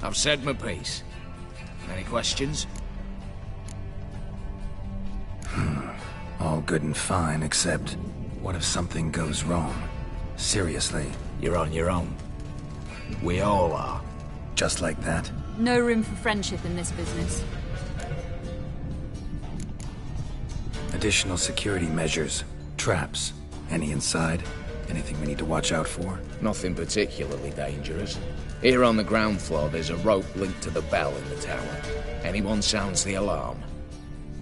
I've said my piece. Any questions? All good and fine, except what if something goes wrong? Seriously. You're on your own. We all are. Just like that? No room for friendship in this business. Additional security measures. Traps. Any inside? Anything we need to watch out for? Nothing particularly dangerous. Here on the ground floor, there's a rope linked to the bell in the tower. Anyone sounds the alarm,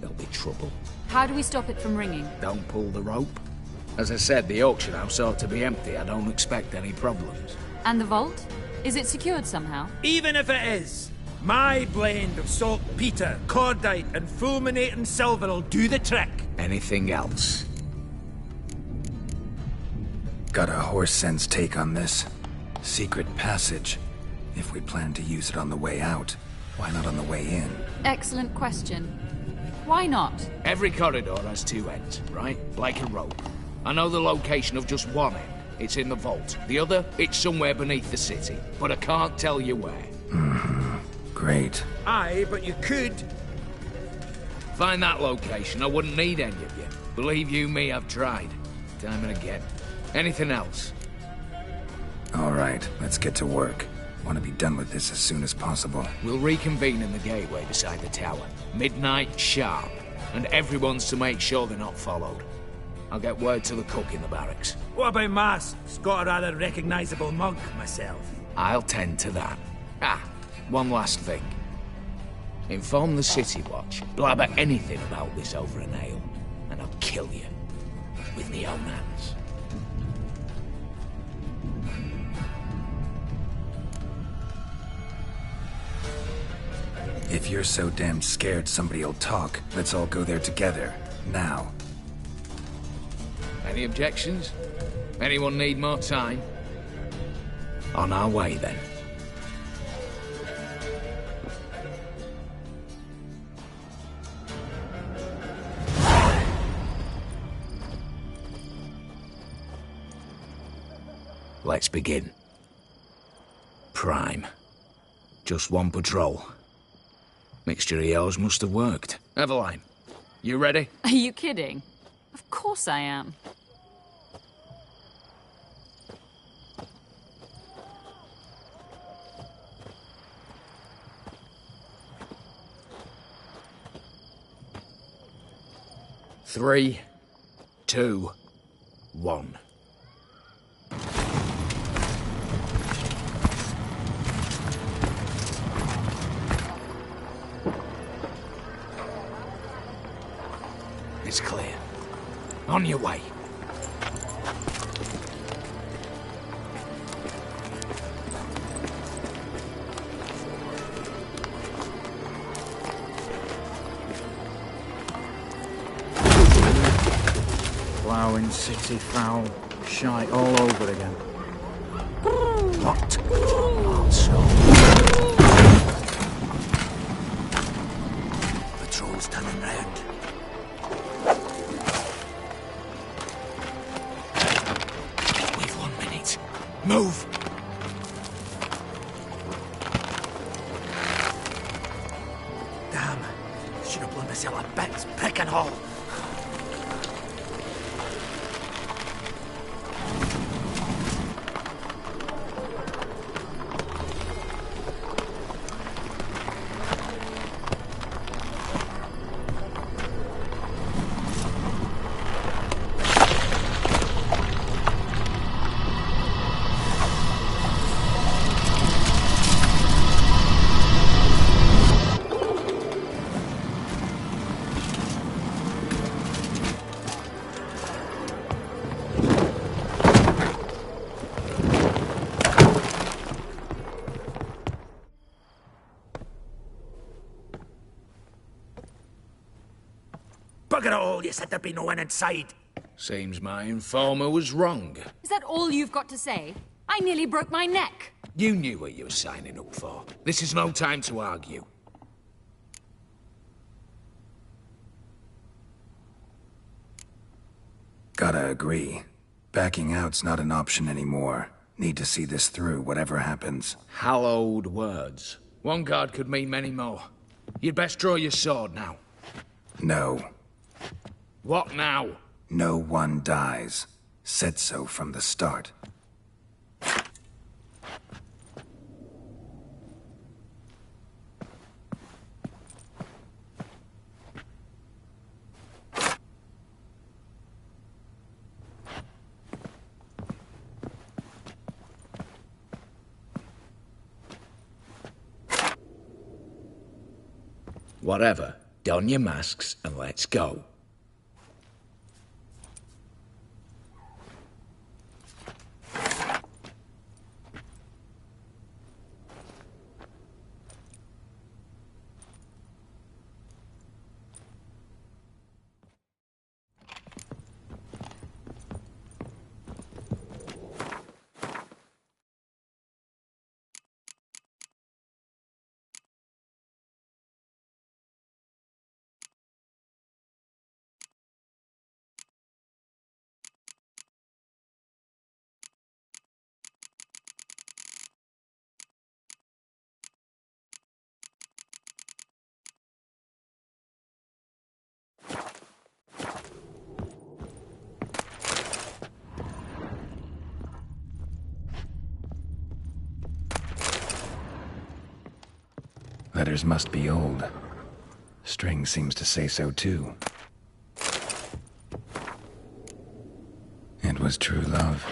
there'll be trouble. How do we stop it from ringing? Don't pull the rope. As I said, the auction house ought to be empty. I don't expect any problems. And the vault? Is it secured somehow? Even if it is, my blend of saltpeter, cordite, and fulminating silver will do the trick. Anything else? Got a horse sense take on this. Secret passage. If we plan to use it on the way out, why not on the way in? Excellent question. Why not? Every corridor has two ends, right? Like a rope. I know the location of just one end. It's in the vault. The other, it's somewhere beneath the city. But I can't tell you where. Great. Aye, but you could. Find that location, I wouldn't need any of you. Believe you me, I've tried. Time and again. Anything else? All right, let's get to work. Want to be done with this as soon as possible. We'll reconvene in the gateway beside the tower. Midnight sharp. And everyone's to make sure they're not followed. I'll get word to the cook in the barracks. What about Mass? It's got a rather recognisable mug, myself. I'll tend to that. One last thing. Inform the City Watch. Blabber anything about this over an ale, and I'll kill you. With my own hands. If you're so damn scared somebody'll talk, let's all go there together. Now. Any objections? Anyone need more time? On our way, then. Let's begin. Prime. Just one patrol. Mixture of yours must have worked. Eveline, you ready? Are you kidding? Of course I am. Three, two, one. It's clear. On your way. Ploughing city foul, shite all over again. What? Also. Patrol's turning round. We've 1 minute. Move! Damn. Should have blown this hell a bits, pick and haul. Bugger it all, you said there'd be no one inside. Seems my informer was wrong. Is that all you've got to say? I nearly broke my neck. You knew what you were signing up for. This is no time to argue. Gotta agree. Backing out's not an option anymore. Need to see this through, whatever happens. Hallowed words. One guard could mean many more. You'd best draw your sword now. No. What now? No one dies. Said so from the start. Whatever. Don your masks and let's go. Letters must be old. String seems to say so too. It was true love.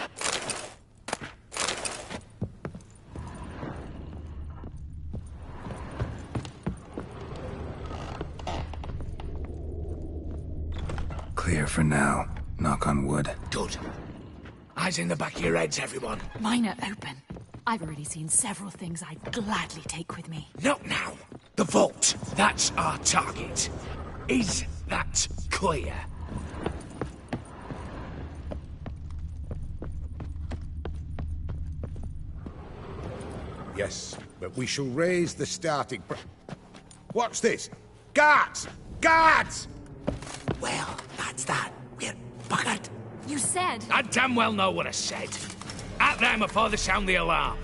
Clear for now. Knock on wood. Good. Eyes in the back of your heads, everyone. Mine are open. I've already seen several things I'd gladly take with me. Not now. The vault. That's our target. Is that clear? Yes, but we shall raise the starting What's this? Guards! Guards! Well, that's that. We're buggered. You said... I damn well know what I said. At them before they sound the alarm.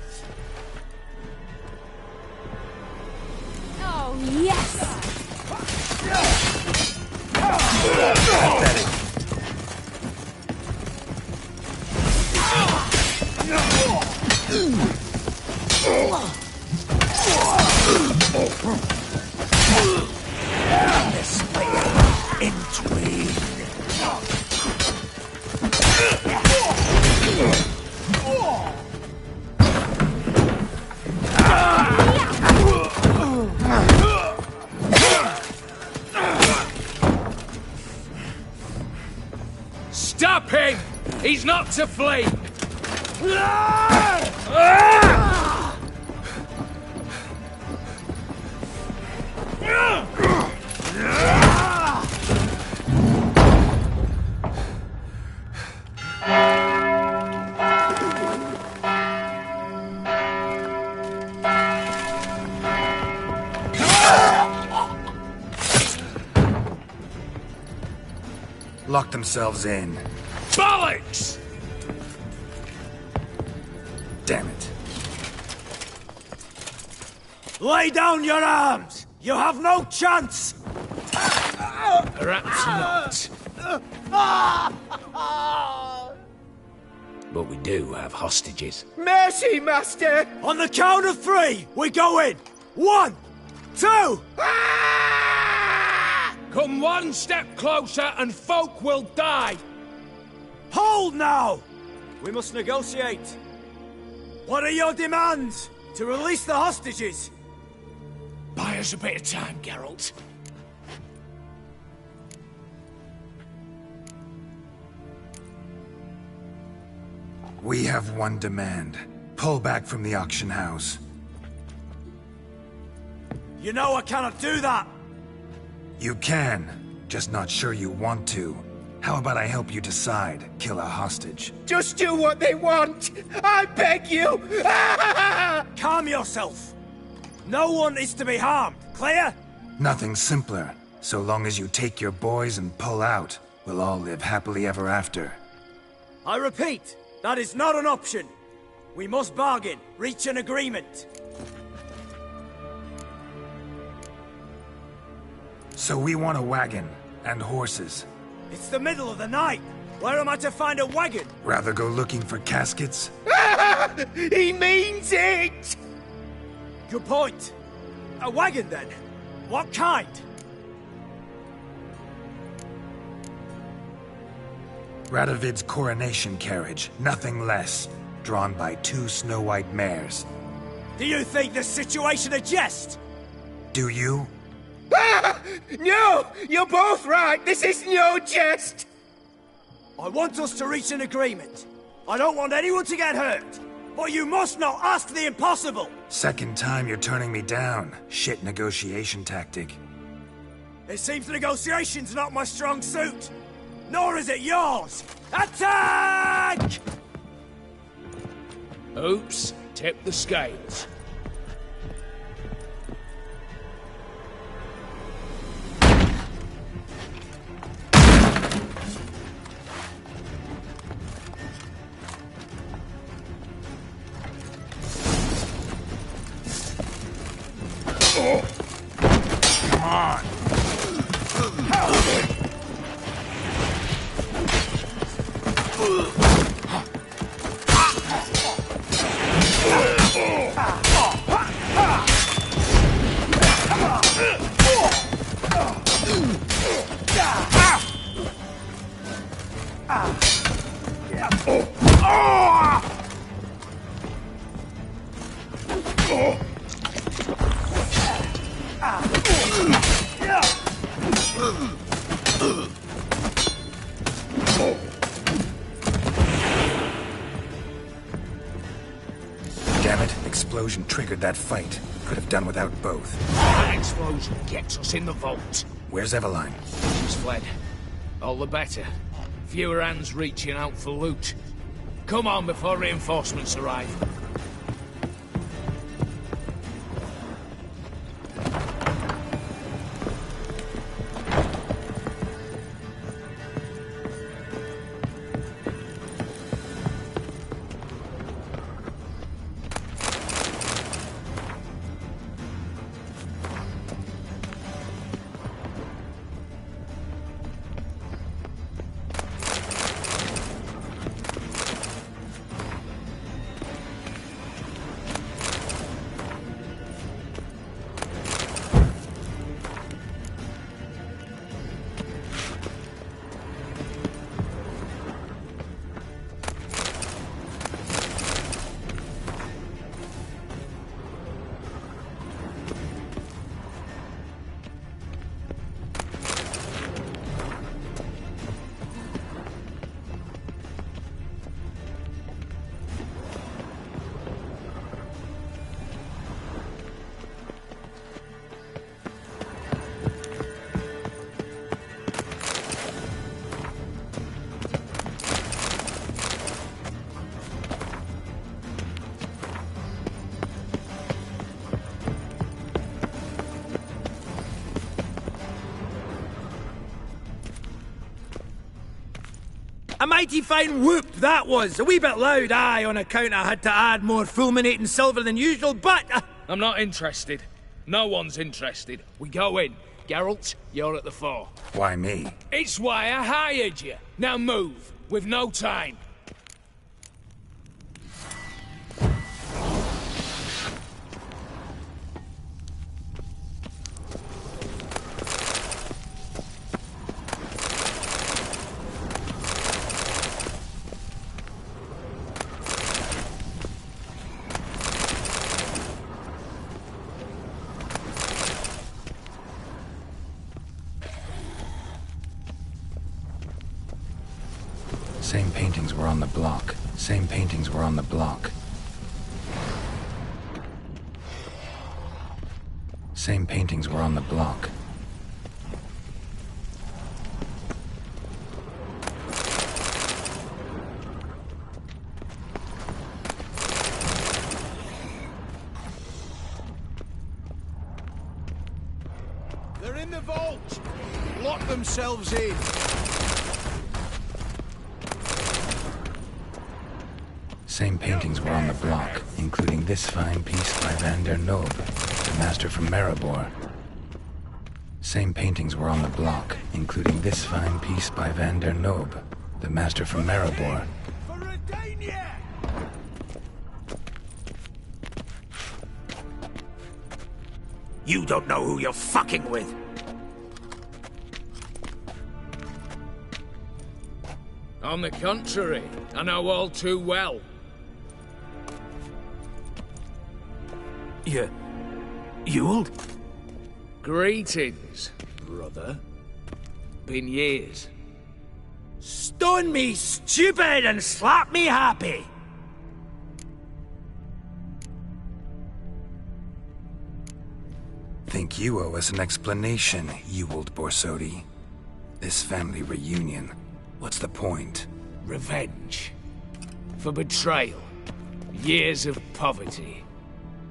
Oh, yes! This in between. Stop him! He's not to flee! Lock themselves in. Bollocks! Damn it. Lay down your arms! You have no chance! Perhaps not. But we do have hostages. Mercy, Master! On the count of three, we go in! 1, 2... Come one step closer and folk will die! Hold now! We must negotiate. What are your demands? To release the hostages? Buy us a bit of time, Geralt. We have one demand. Pull back from the auction house. You know I cannot do that! You can, just not sure you want to. How about I help you decide? Kill a hostage. Just do what they want! I beg you! Calm yourself! No one is to be harmed, clear? Nothing simpler. So long as you take your boys and pull out, we'll all live happily ever after. I repeat, that is not an option. We must bargain, reach an agreement. So we want a wagon and horses. It's the middle of the night. Where am I to find a wagon? Rather go looking for caskets? He means it! Good point. A wagon, then? What kind? Radovid's coronation carriage, nothing less. Drawn by 2 snow-white mares. Do you think this situation a jest? Do you? No! You're both right! This is no jest! I want us to reach an agreement. I don't want anyone to get hurt. But you must not ask the impossible! Second time you're turning me down. Shit negotiation tactic. It seems negotiation's not my strong suit. Nor is it yours! Attack! Oops, tip the scales. Come on! Damn it, explosion triggered that fight. Could have done without both. That explosion gets us in the vault. Where's Eveline? She's fled. All the better. Fewer hands reaching out for loot. Come on before reinforcements arrive. A mighty fine whoop that was. A wee bit loud, aye, on account I had to add more fulminating silver than usual, but... I'm not interested. No one's interested. We go in. Geralt, you're at the fore. Why me? It's why I hired you. Now move. We've no time. Same paintings were on the block. Same paintings were on the block. Same paintings were on the block. They're in the vault! Lock themselves in! Same paintings were on the block, including this fine piece by Van der Nob, the master from Maribor. Same paintings were on the block, including this fine piece by Van der Noob, the master from Maribor. You don't know who you're fucking with. On the contrary, I know all too well. Ewald? Greetings, brother. Been years. Stone me stupid and slap me happy! Think you owe us an explanation, Ewald Borsodi. This family reunion, what's the point? Revenge. For betrayal. Years of poverty.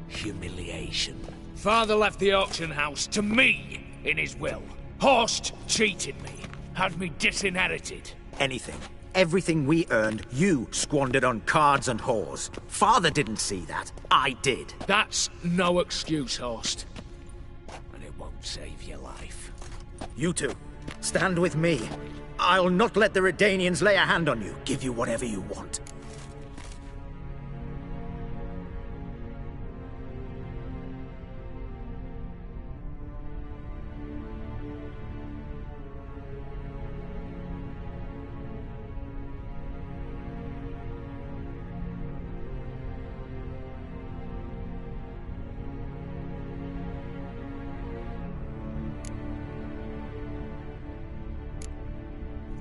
Humiliation. Father left the auction house to me in his will. Horst cheated me. Had me disinherited. Anything. Everything we earned, you squandered on cards and whores. Father didn't see that. I did. That's no excuse, Horst. And it won't save your life. You two, stand with me. I'll not let the Redanians lay a hand on you. Give you whatever you want.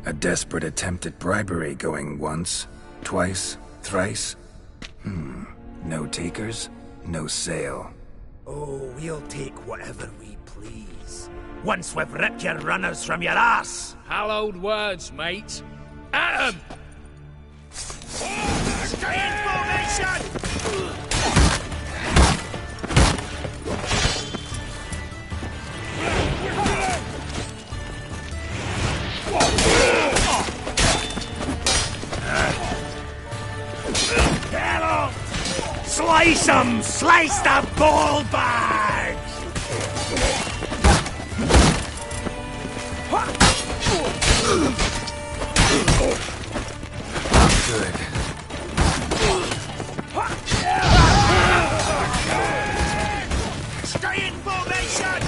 A desperate attempt at bribery going once, twice, thrice. No takers, no sale. Oh, we'll take whatever we please. Once we've ripped your runners from your ass! Hallowed words, mate. At 'em! Stay in formation! Slice 'em! Slice the ball bags! Good. Stay in formation!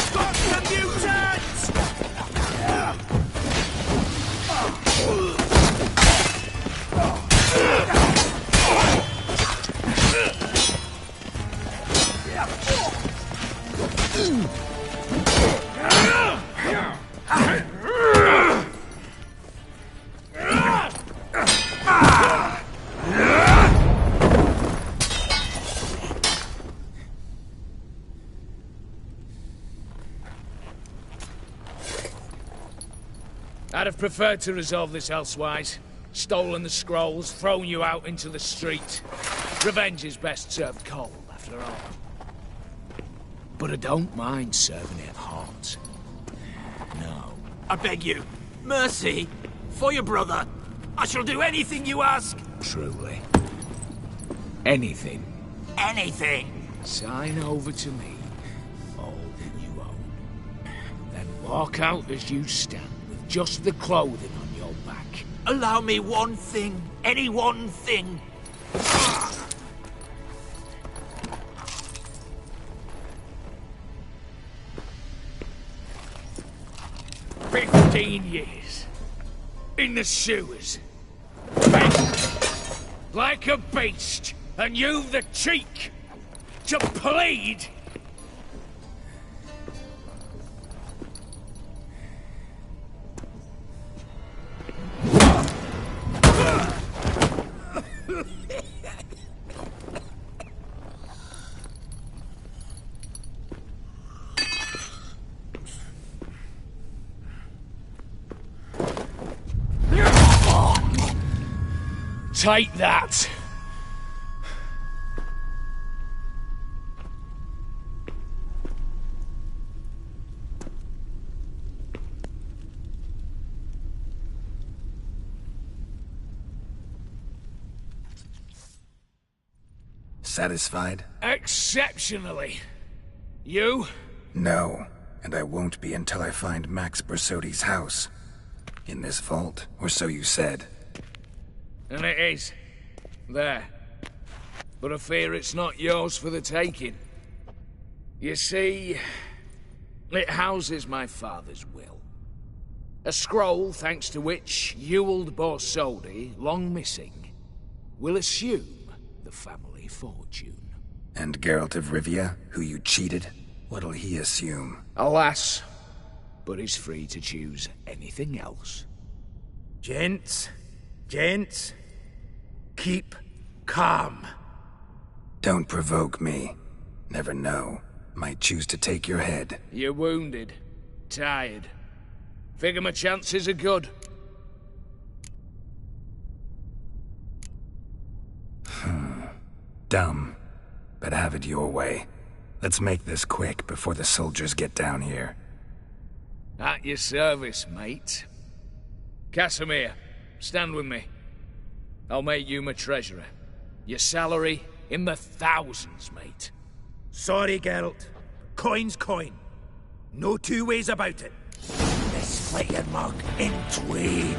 Stop the mutants! I'd have preferred to resolve this elsewise. Stolen the scrolls, thrown you out into the street. Revenge is best served cold, after all. But I don't mind serving it hot. No. I beg you, mercy, for your brother. I shall do anything you ask. Truly. Anything. Anything. Sign over to me all that you own. Then walk out as you stand, with just the clothing on your back. Allow me one thing. Any one thing. 15 years. In the sewers. Begging. Like a beast. And you've the cheek to plead. Take that. Satisfied? Exceptionally. You? No, and I won't be until I find Max Bersodi's house. In this vault, or so you said. And it is. There. But I fear it's not yours for the taking. You see, it houses my father's will. A scroll thanks to which Ewald Borsodi, long missing, will assume the family fortune. And Geralt of Rivia, who you cheated? What'll he assume? Alas, but he's free to choose anything else. Gents, keep calm. Don't provoke me. Never know. Might choose to take your head. You're wounded, tired. Figure my chances are good. Dumb. But have it your way. Let's make this quick before the soldiers get down here. At your service, mate. Casimir, stand with me. I'll make you my treasurer. Your salary in the thousands, mate. Sorry, Geralt. Coin's coin. No two ways about it. Let's split your mug in twain.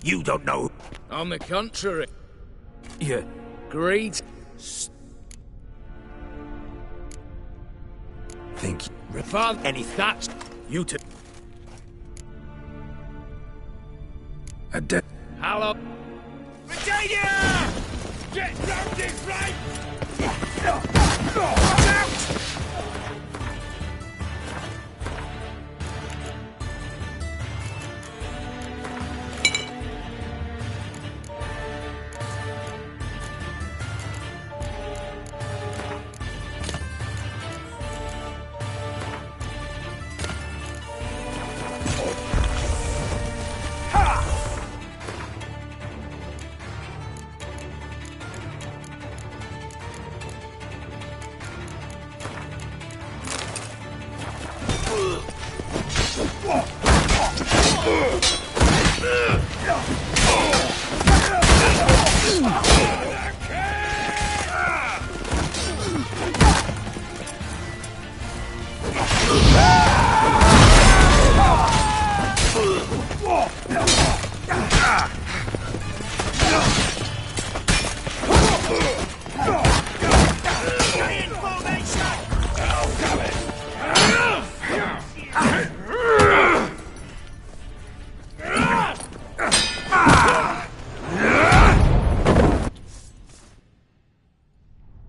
You don't know. On the contrary. You... Great. Think Father, any that's You two... a dead. Hello. Virginia! Get round this right!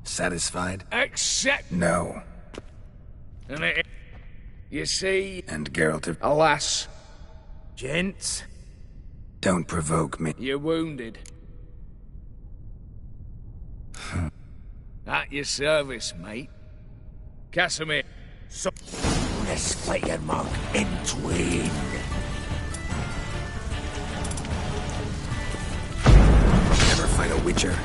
Satisfied? Except. No. And it. You see. And Geralt of... Alas. Gents... Don't provoke me. You're wounded. At your service, mate. Casimir. So... Let's split your mug in twain. Never fight a witcher.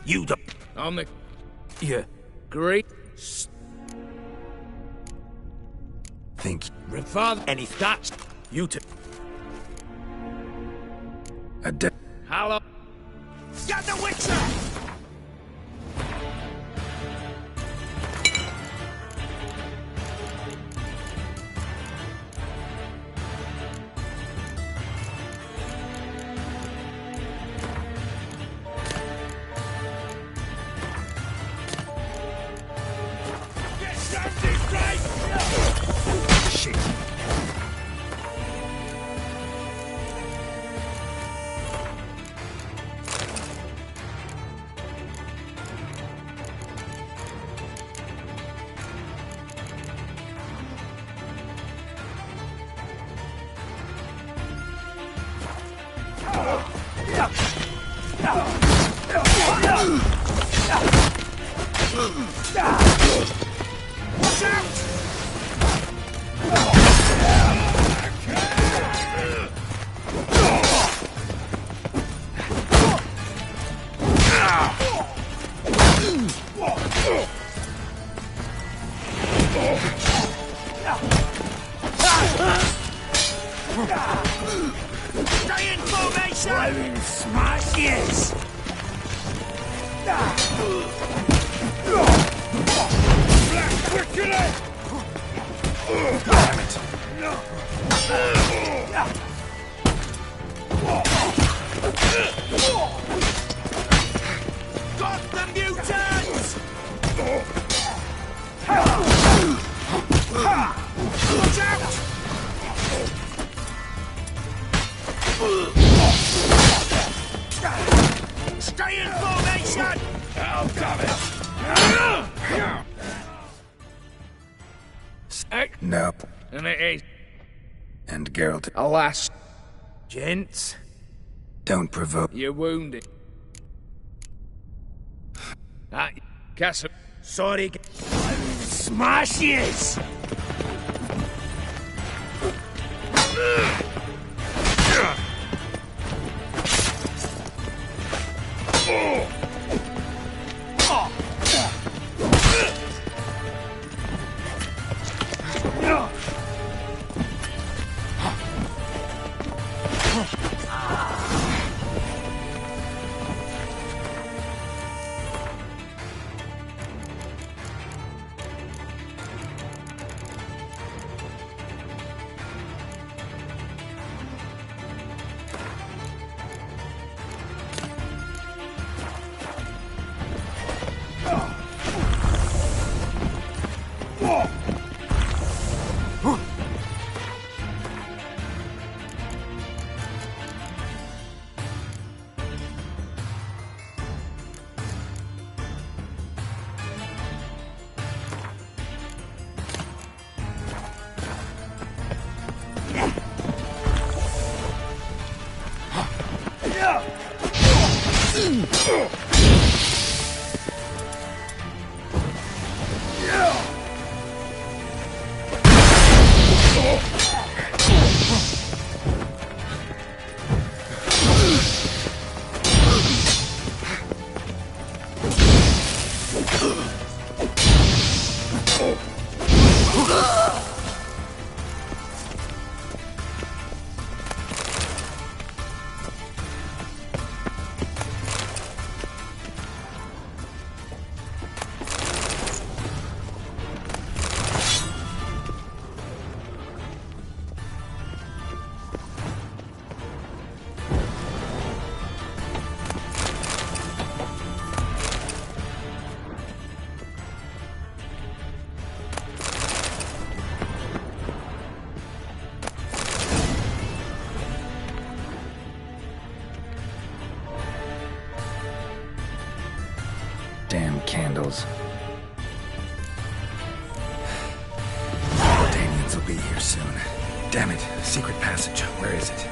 You don't... On the. You... Great. Think Father. Any... That's. You two... a dead. Hello. Got the Witcher! Stay in formation! Throwing smashes! Damn it. Got the mutants! Watch out! Stay in formation! Out of it! Nope. And it is. And Geralt, Alas, Gents, don't provoke. you're wounded. Ah, Castle. sorry. Smashes! Damn candles. Danians will be here soon. Damn it. Secret passage. Where is it?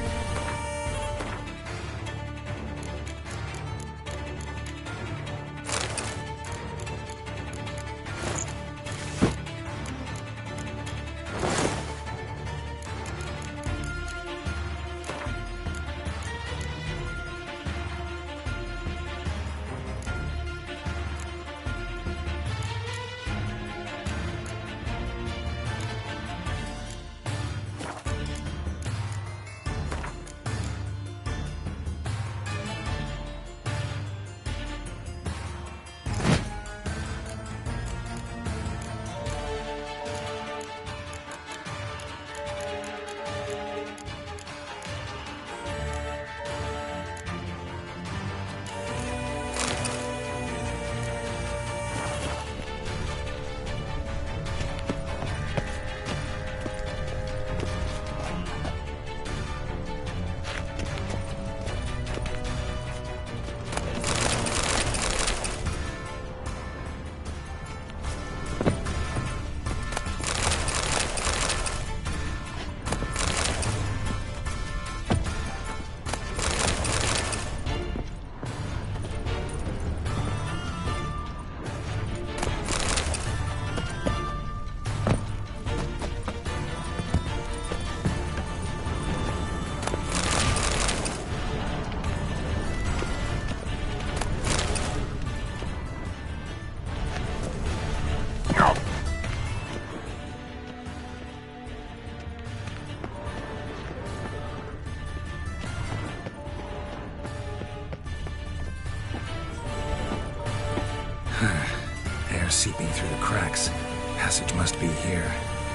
seeping through the cracks. Passage must be here.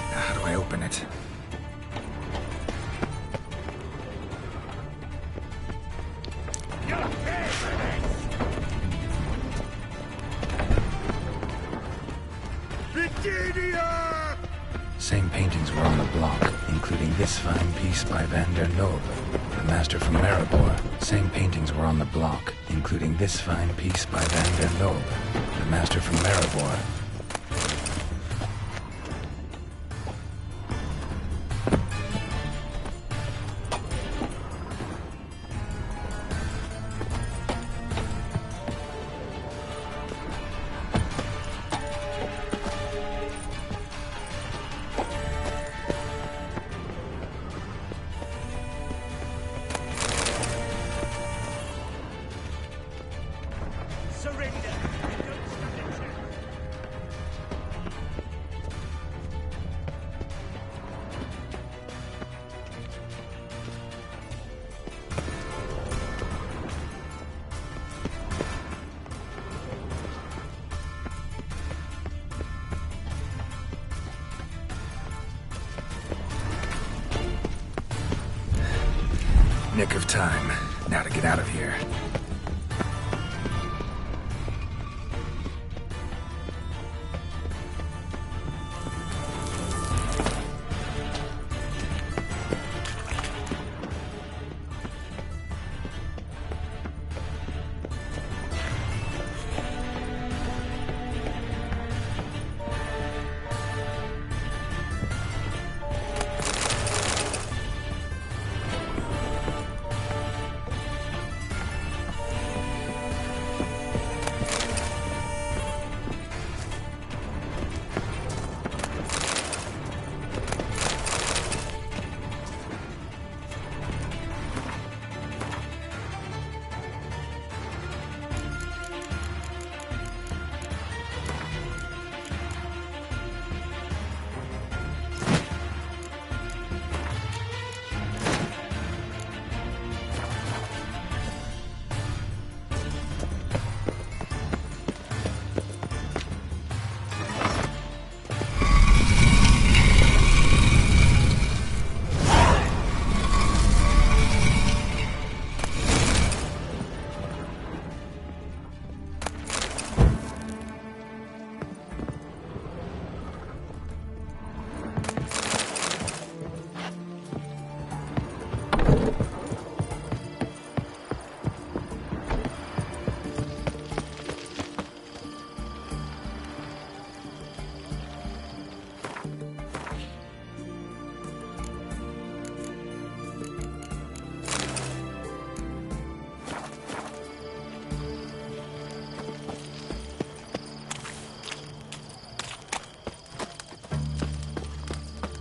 Now, how do I open it? Same paintings were on the block, including this fine piece by Van der Noble, the master from Maribor. Same paintings were on the block, including this fine piece by Van der Noble, the master from Maribor. Nick of time. Now to get out of here.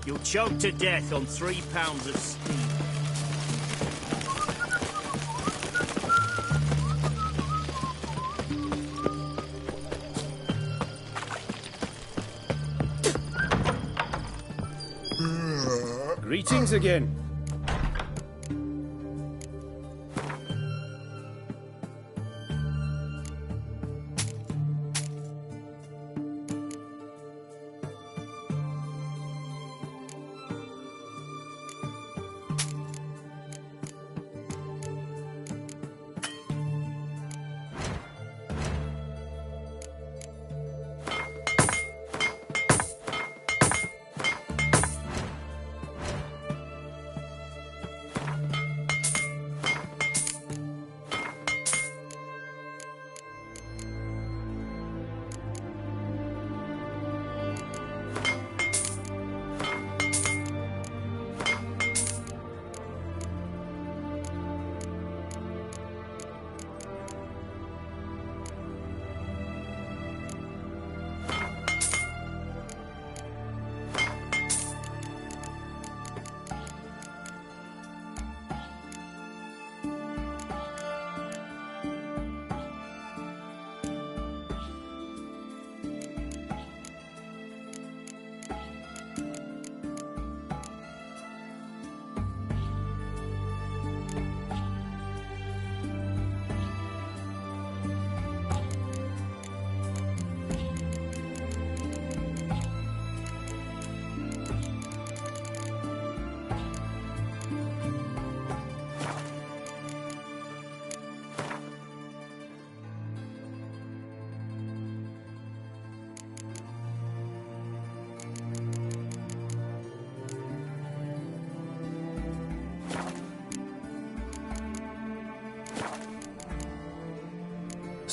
You'll choke to death on 3 pounds of steam. Greetings again.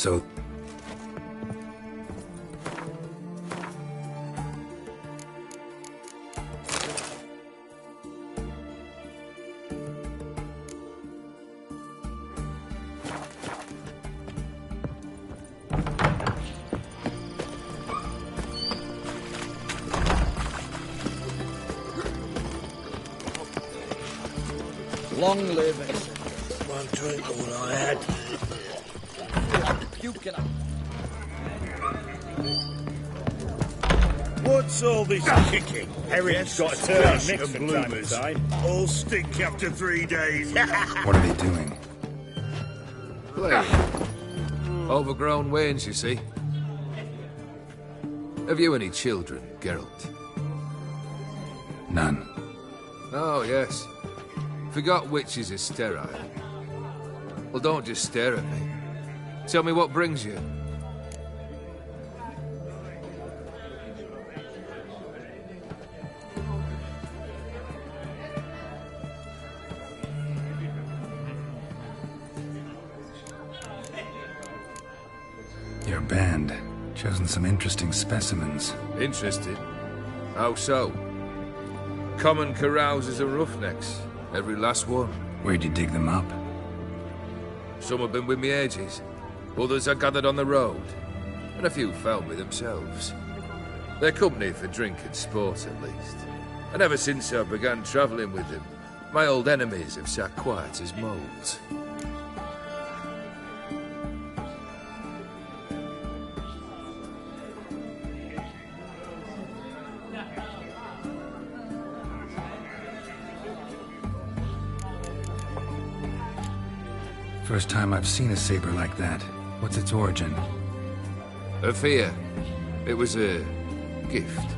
So... Long live it. One drink, all I had. Puking. What's all this kicking? Herring's got to turn and mix and from time to bloomers. time. All stink after 3 days. What are they doing? Play. Overgrown wains, you see. Have you any children, Geralt? None. Oh, yes. Forgot witches are sterile. Well, don't just stare at me. Tell me what brings you. Your band. Chosen some interesting specimens. Interested? How so? Common carousers and roughnecks. Every last one. Where'd you dig them up? Some have been with me ages. Others I gathered on the road. And a few found me themselves. They're company for drink and sport, at least. And ever since I began travelling with them, my old enemies have sat quiet as moles. First time I've seen a saber like that. What's its origin? A fear. It was a gift.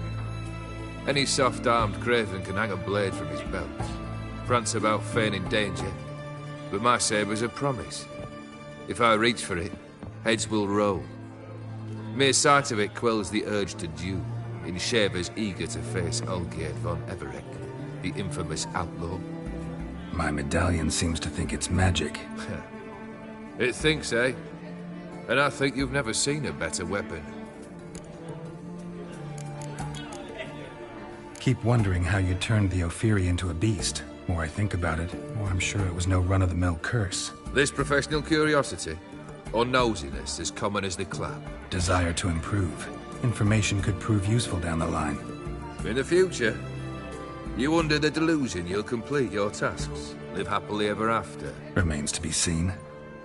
Any soft-armed craven can hang a blade from his belt, prance about feigning danger. But my saber's a promise. If I reach for it, heads will roll. Mere sight of it quells the urge to duel, in shavers eager to face Olgierd von Everett, the infamous outlaw. My medallion seems to think it's magic. It thinks, eh? And I think you've never seen a better weapon. Keep wondering how you turned the Ophiri into a beast. More I think about it, more I'm sure it was no run-of-the-mill curse. This professional curiosity, or nosiness as common as the clap. Desire to improve. Information could prove useful down the line. In the future, you under the delusion you'll complete your tasks, live happily ever after. Remains to be seen.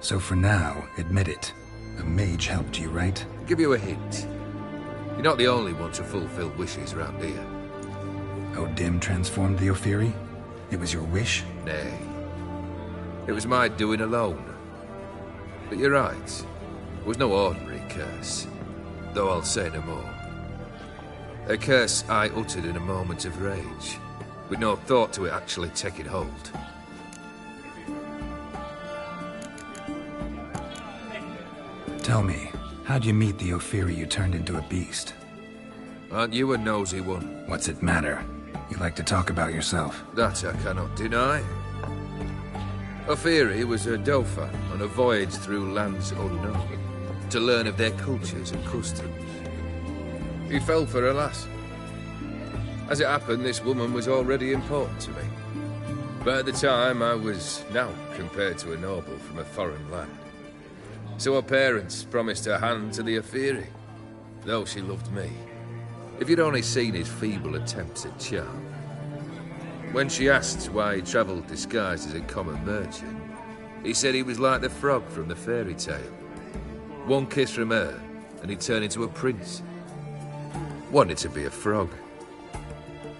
So for now, admit it. A mage helped you, right? Give you a hint. You're not the only one to fulfill wishes round here. O'Dim transformed the Ophiri? It was your wish? Nay. It was my doing alone. But you're right. It was no ordinary curse. Though I'll say no more. A curse I uttered in a moment of rage, with no thought to it actually taking hold. Tell me, how'd you meet the Ophiri you turned into a beast? Aren't you a nosy one? What's it matter? You like to talk about yourself. That I cannot deny. Ophiri was a Dauphin on a voyage through lands unknown, to learn of their cultures and customs. He fell for a lass. As it happened, this woman was already important to me. But at the time, I was now compared to a noble from a foreign land. So her parents promised her hand to the Ophiri, though she loved me. If you'd only seen his feeble attempts at charm. When she asked why he travelled disguised as a common merchant, he said he was like the frog from the fairy tale. One kiss from her, and he'd turn into a prince. Wanted to be a frog.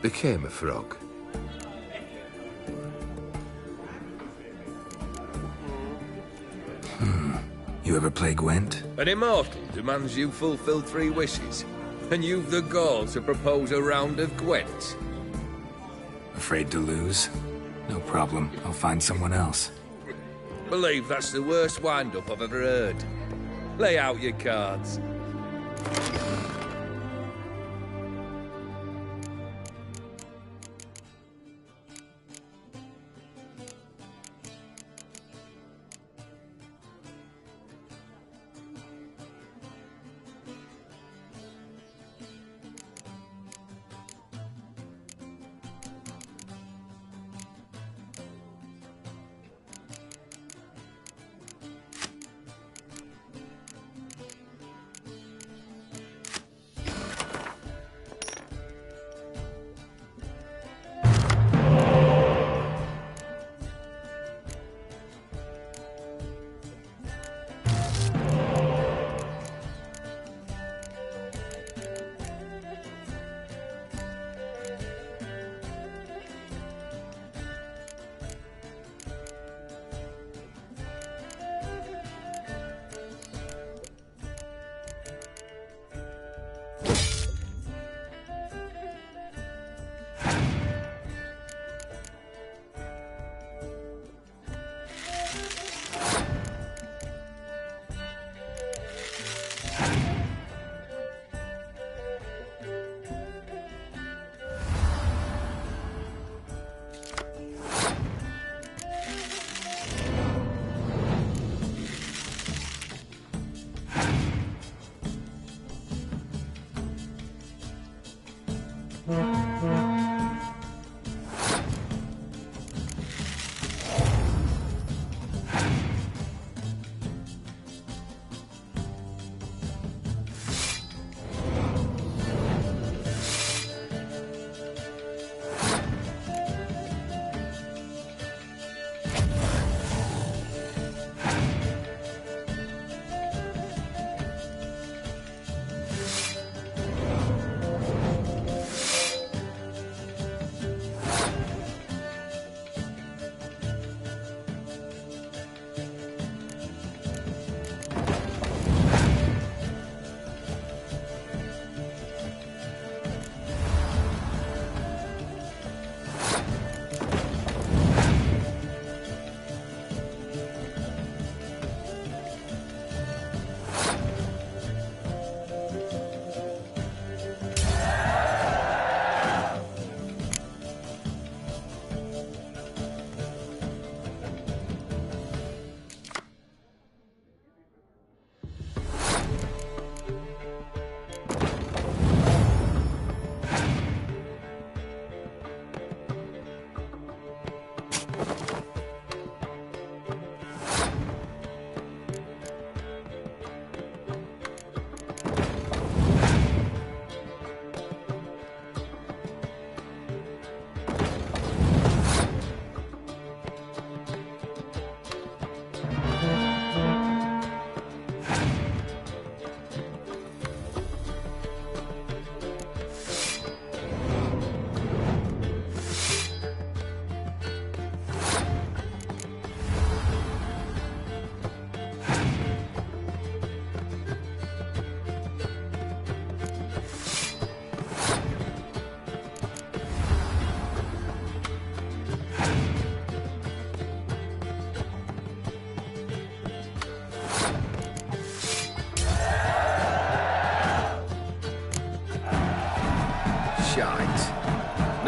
Became a frog. You ever play Gwent? An immortal demands you fulfill 3 wishes, and you've the gall to propose a round of Gwent. Afraid to lose? No problem. I'll find someone else. Believe that's the worst wind-up I've ever heard. Lay out your cards.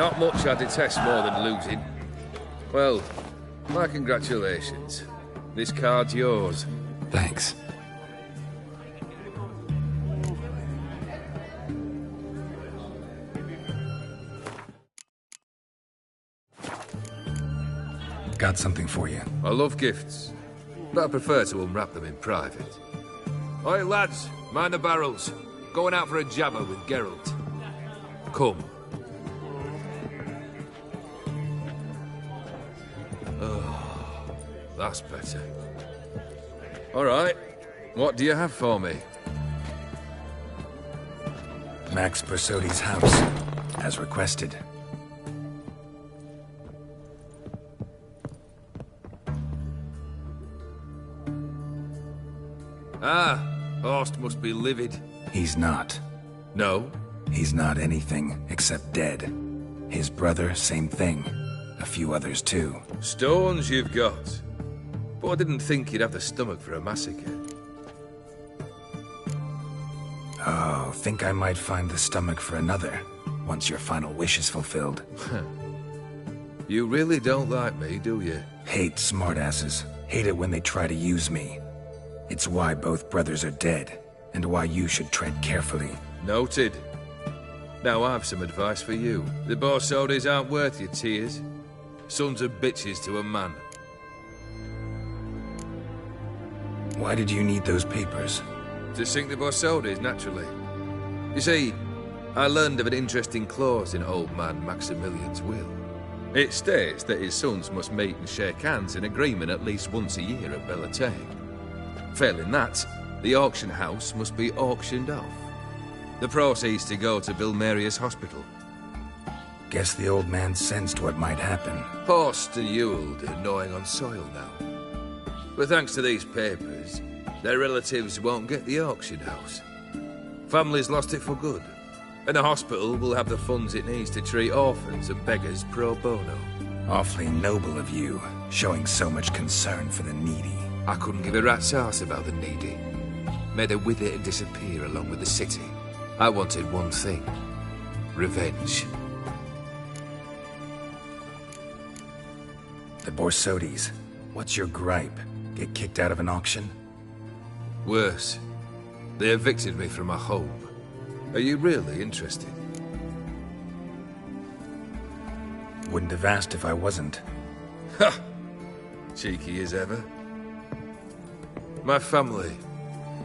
Not much I detest more than losing. Well, my congratulations. This card's yours. Thanks. Got something for you. I love gifts, but I prefer to unwrap them in private. Oi, lads, mind the barrels. Going out for a jabber with Geralt. Come. Oh, that's better. All right, what do you have for me? Max Bersodi's house, as requested. Ah, Horst must be livid. He's not. No? He's not anything except dead. His brother, same thing. A few others too. Stones you've got. But I didn't think you'd have the stomach for a massacre. Oh, think I might find the stomach for another, once your final wish is fulfilled. You really don't like me, do you? Hate smartasses. Hate it when they try to use me. It's why both brothers are dead, and why you should tread carefully. Noted. Now I've some advice for you. The Borsodis aren't worth your tears. Sons of bitches to a man. Why did you need those papers? To sink the Borsodis, naturally. You see, I learned of an interesting clause in old man Maximilian's will. It states that his sons must meet and shake hands in agreement at least once a year at Bellatane. Failing that, the auction house must be auctioned off. The proceeds to go to Vilmeria's hospital. Guess the old man sensed what might happen. Horst and Ewald are gnawing on soil now. But thanks to these papers, their relatives won't get the auction house. Families lost it for good, and the hospital will have the funds it needs to treat orphans and beggars pro bono. Awfully noble of you, showing so much concern for the needy. I couldn't give a rat's ass about the needy. Made her wither and disappear along with the city. I wanted one thing. Revenge. The Borsodis. What's your gripe? Get kicked out of an auction? Worse. They evicted me from my home. Are you really interested? Wouldn't have asked if I wasn't. Ha! Cheeky as ever. My family,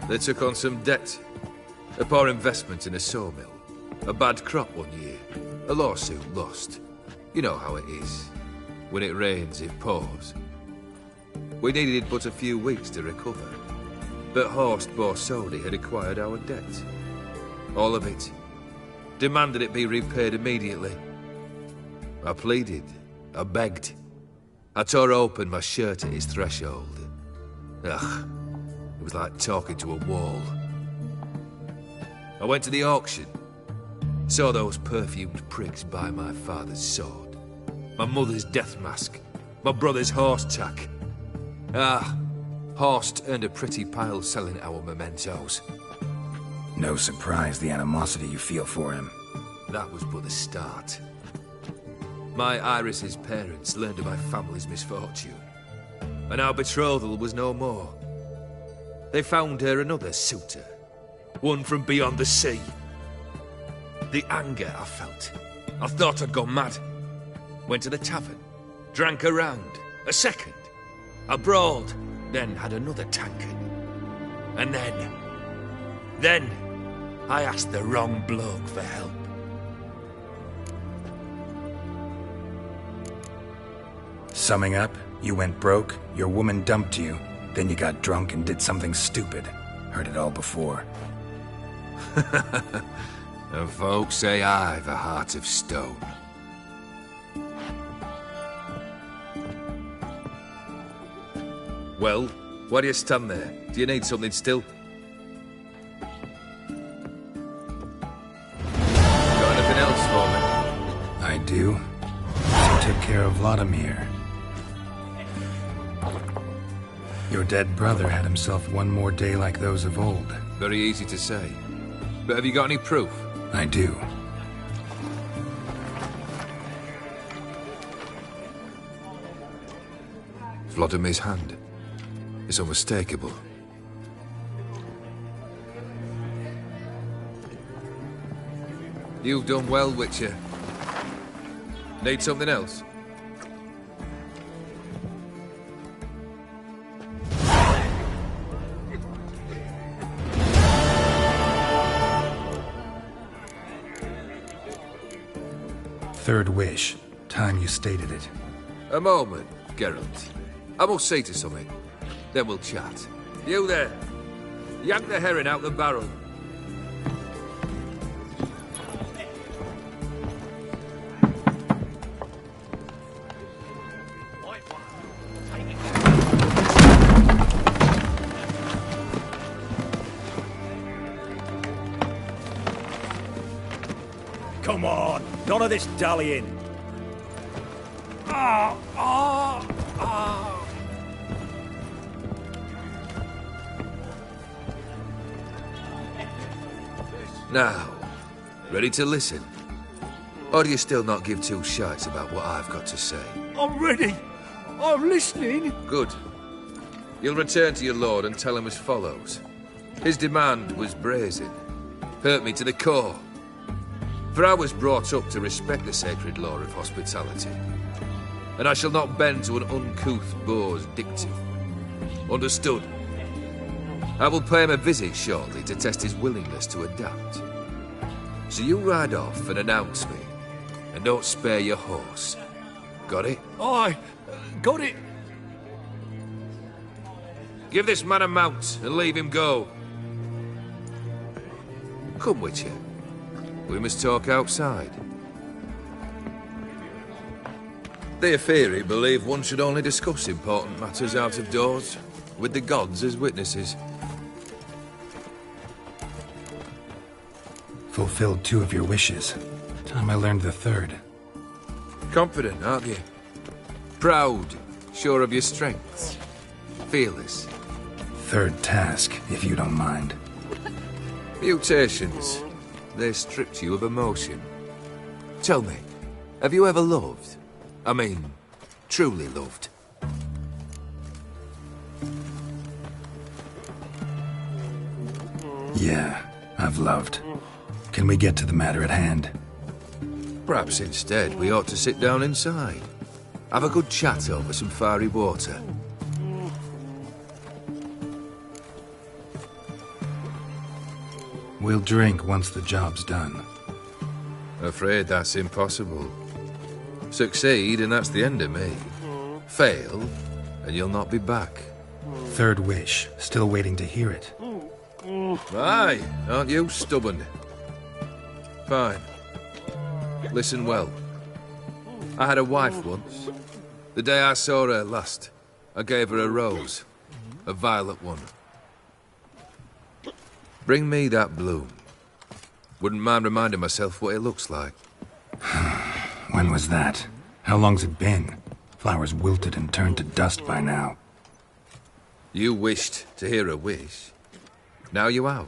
they took on some debt. A poor investment in a sawmill. A bad crop one year. A lawsuit lost. You know how it is. When it rains, it pours. We needed but a few weeks to recover. But Horst Borsodi had acquired our debt. All of it. Demanded it be repaid immediately. I pleaded. I begged. I tore open my shirt at his threshold. Ugh. It was like talking to a wall. I went to the auction. Saw those perfumed pricks buy my father's sword. My mother's death mask. My brother's horse tack. Ah, Horst earned a pretty pile selling our mementos. No surprise the animosity you feel for him. That was but the start. My Iris's parents learned of my family's misfortune, and our betrothal was no more. They found her another suitor, one from beyond the sea. The anger I felt. I thought I'd gone mad. Went to the tavern, drank a round, a second. I brawled, then had another tankard. And then, I asked the wrong bloke for help. Summing up, you went broke, your woman dumped you, then you got drunk and did something stupid. Heard it all before. And folks say I've a heart of stone. Well, why do you stand there? Do you need something still? Got anything else for me? I do. She took care of Vladimir. Your dead brother had himself one more day like those of old. Very easy to say. But have you got any proof? I do. Vladimir's hand. It's unmistakable. You've done well, Witcher. Need something else? Third wish. Time you stated it. A moment, Geralt. I must see to something. Then we'll chat. You there. Yank the herring out the barrel. Come on, none of this dallying. Now, ready to listen? Or do you still not give two shites about what I've got to say? I'm ready. I'm listening. Good. You'll return to your lord and tell him as follows. His demand was brazen. Hurt me to the core. For I was brought up to respect the sacred law of hospitality. And I shall not bend to an uncouth boor's dictum. Understood? I will pay him a visit shortly to test his willingness to adapt. So you ride off and announce me. And don't spare your horse. Got it? Aye, got it. Give this man a mount and leave him go. Come, Witcher. We must talk outside. The Aetheri believe one should only discuss important matters out of doors, with the gods as witnesses. Fulfilled 2 of your wishes. Time I learned the third. Confident, aren't you? Proud, sure of your strengths. Fearless. Third task, if you don't mind. Mutations. They stripped you of emotion. Tell me, have you ever loved? I mean, truly loved? Yeah, I've loved. Can we get to the matter at hand? Perhaps instead we ought to sit down inside. Have a good chat over some fiery water. We'll drink once the job's done. Afraid that's impossible. Succeed and that's the end of me. Fail and you'll not be back. Third wish. Still waiting to hear it. Aye, aren't you stubborn? Fine. Listen well. I had a wife once. The day I saw her last, I gave her a rose. A violet one. Bring me that bloom. Wouldn't mind reminding myself what it looks like. When was that? How long's it been? Flowers wilted and turned to dust by now. You wished to hear a wish. Now you have.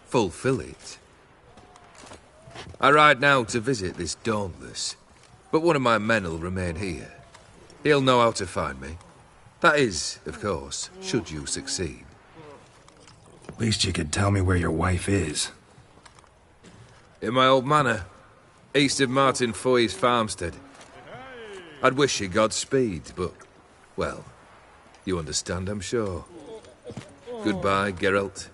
Fulfill it. I ride now to visit this Dauntless, but one of my men will remain here. He'll know how to find me. That is, of course, should you succeed. Least you could tell me where your wife is. In my old manor, east of Martin Foy's farmstead. I'd wish you Godspeed, but, well, you understand, I'm sure. Goodbye, Geralt.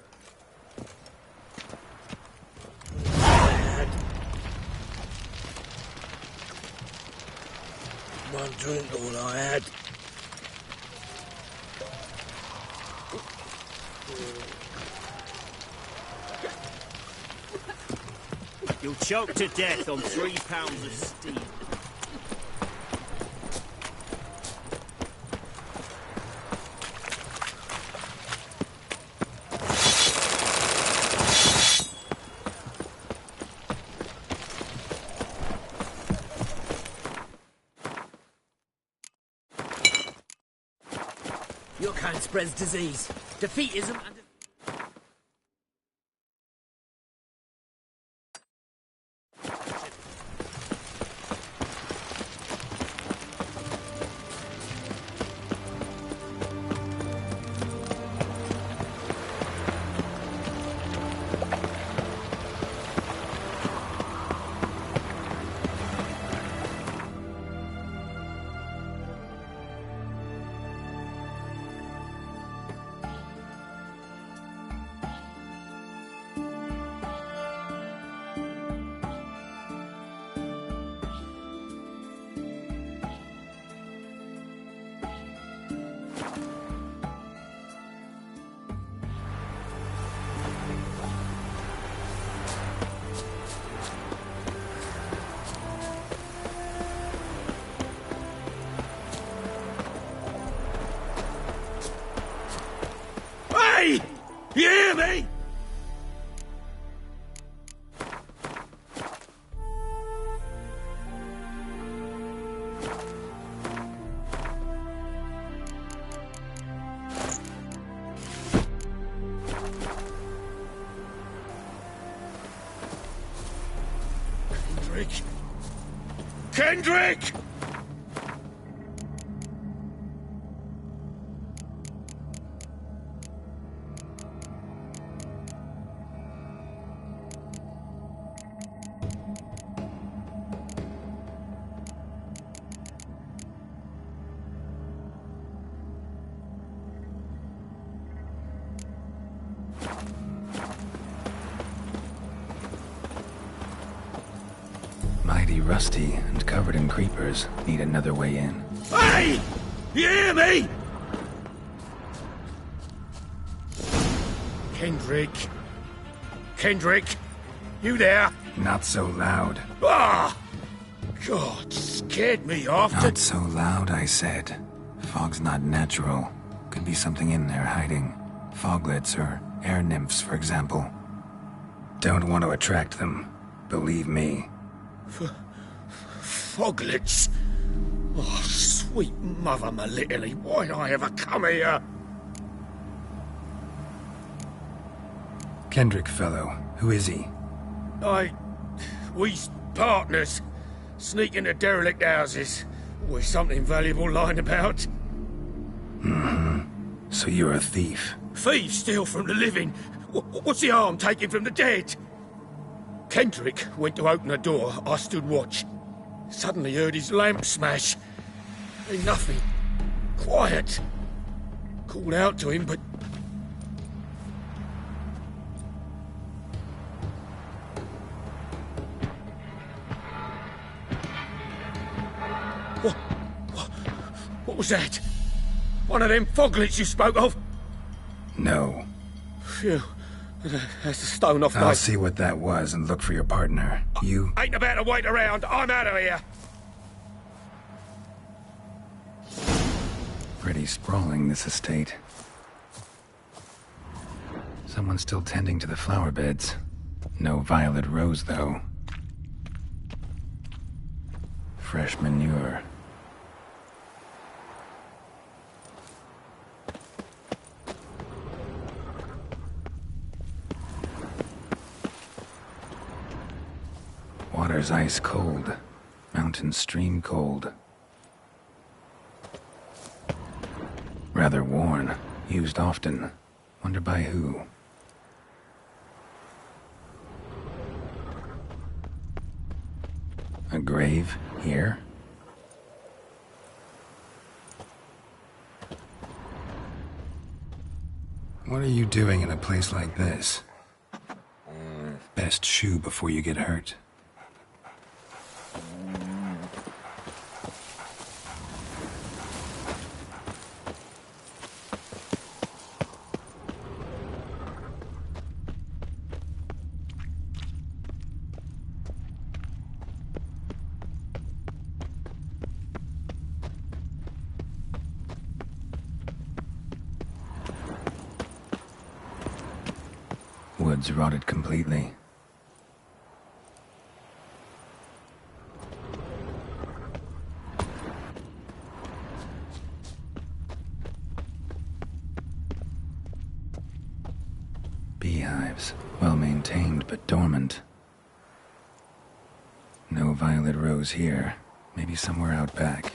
One drink all I had. You'll choke to death on 3 pounds of steam. Your kind spreads disease. Defeatism and... Kendrick! Mighty rusty and covered in creepers. Need another way in. Hey! You hear me? Kendrick. Kendrick, you there? Not so loud. Ah! God, scared me off. Not so loud, I said. Fog's not natural. Could be something in there hiding. Foglets or air nymphs, for example. Don't want to attract them. Believe me. Foglets? Oh, sweet mother Melitterly, why'd I ever come here? Kendrick fellow. Who is he? We's partners. Sneak into derelict houses. With something valuable lying about. Mm-hmm. So you're a thief? Thieves steal from the living. What's the harm taking from the dead? Kendrick went to open a door. I stood watch. Suddenly heard his lamp smash. Then nothing. Quiet. Called out to him, but... What was that? One of them foglets you spoke of? No. Phew. That's the stone off my... I'll see what that was and look for your partner. You... Ain't about to wait around. I'm out of here. Pretty sprawling, this estate. Someone's still tending to the flower beds. No violet rose, though. Fresh manure. Water's ice cold. Mountain stream cold. Rather worn. Used often. Wonder by who. A grave here? What are you doing in a place like this? Best shoe before you get hurt. Wood's rotted completely. Beehives, well maintained but dormant. No violet rose here. Maybe somewhere out back.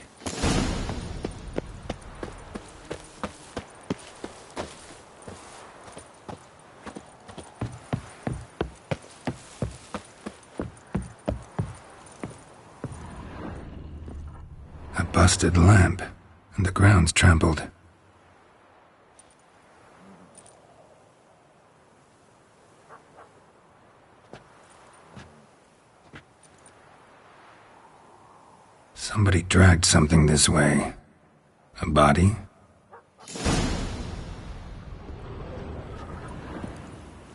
A busted lamp, and the ground's trampled. Somebody dragged something this way. A body?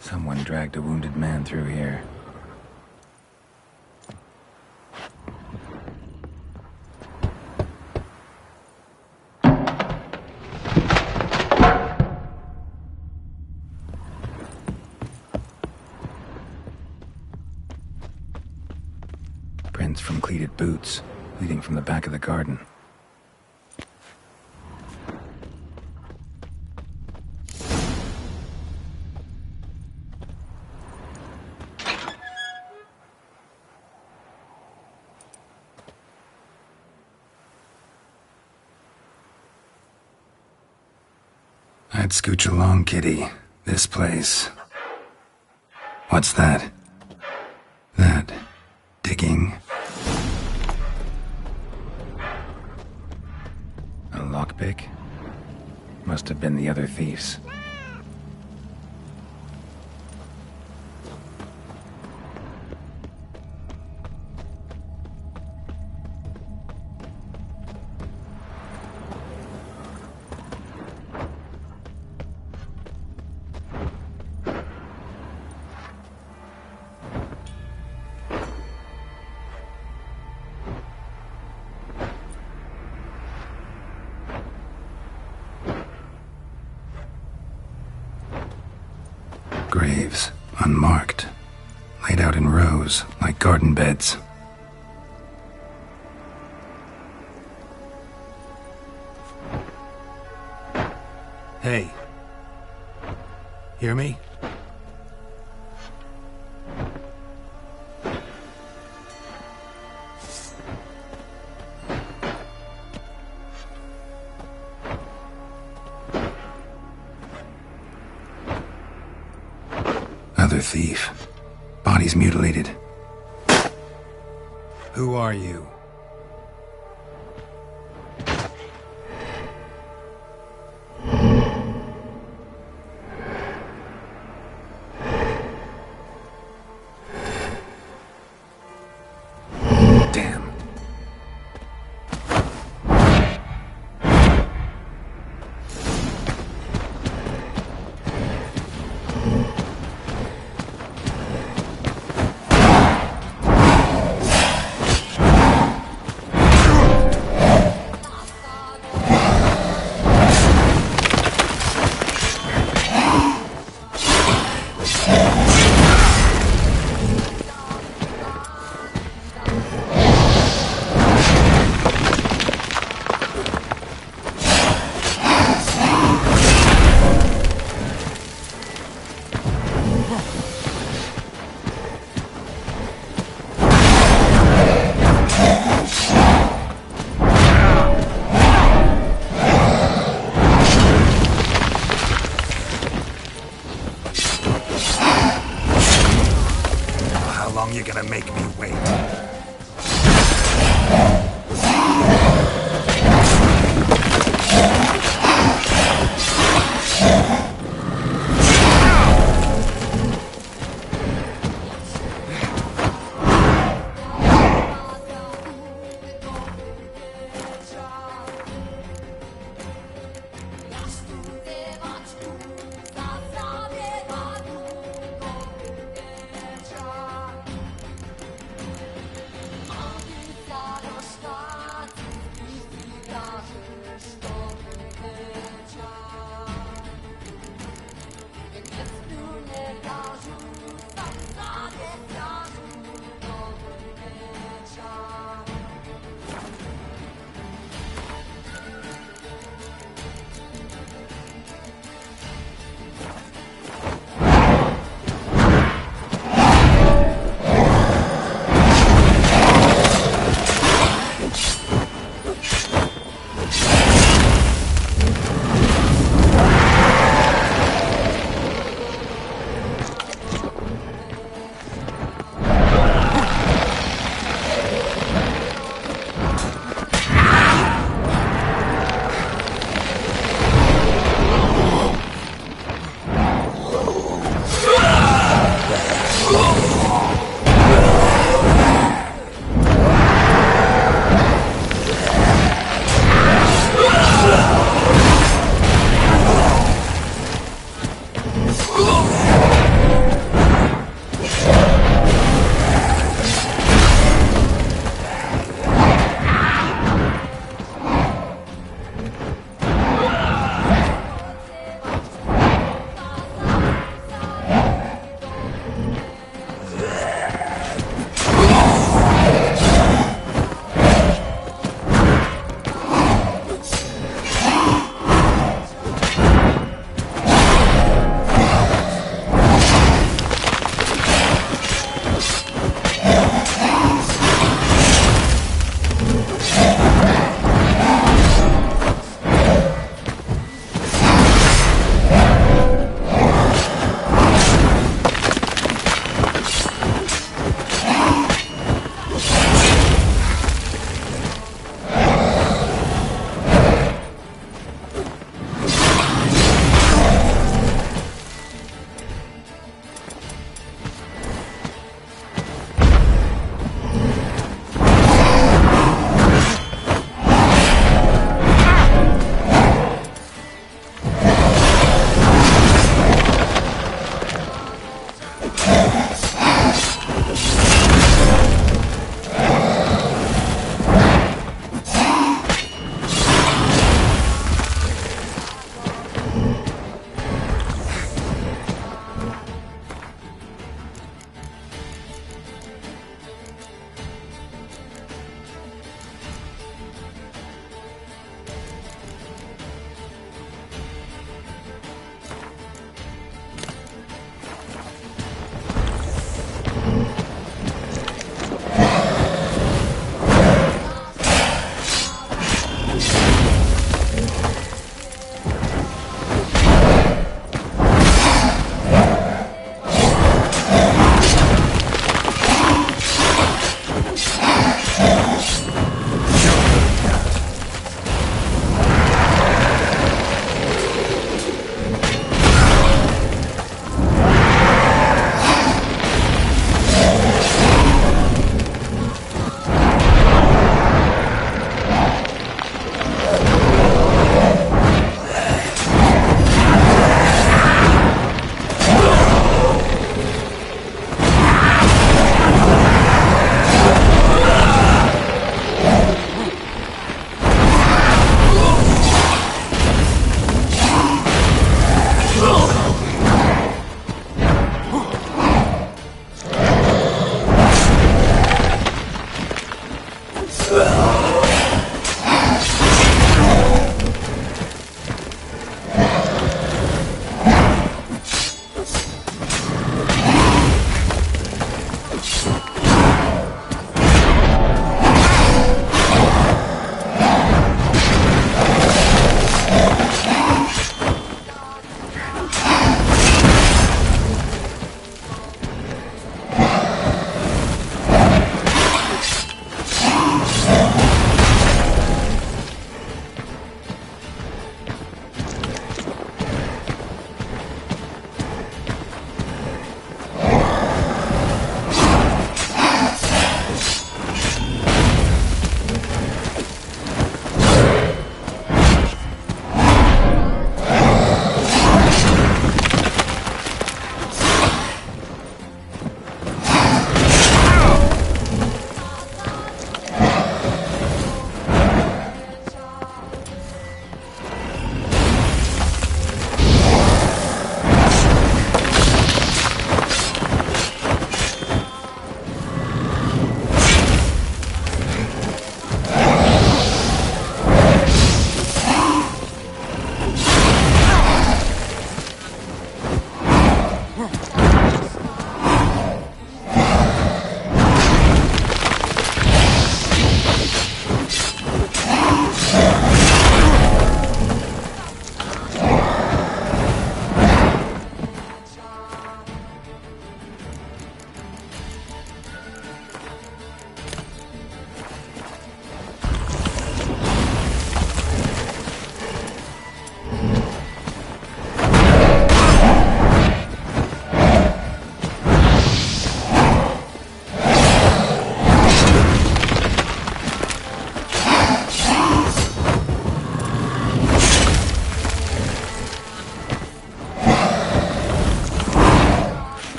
Someone dragged a wounded man through here. Prints from cleated boots, leading from the back of the garden. I'd scooch along, kitty. This place. What's that? That. Digging. A lockpick? Must have been the other thieves. Graves, unmarked, laid out in rows like garden beds. Hey. Hear me? Other thief. Bodies mutilated. Who are you? Damn.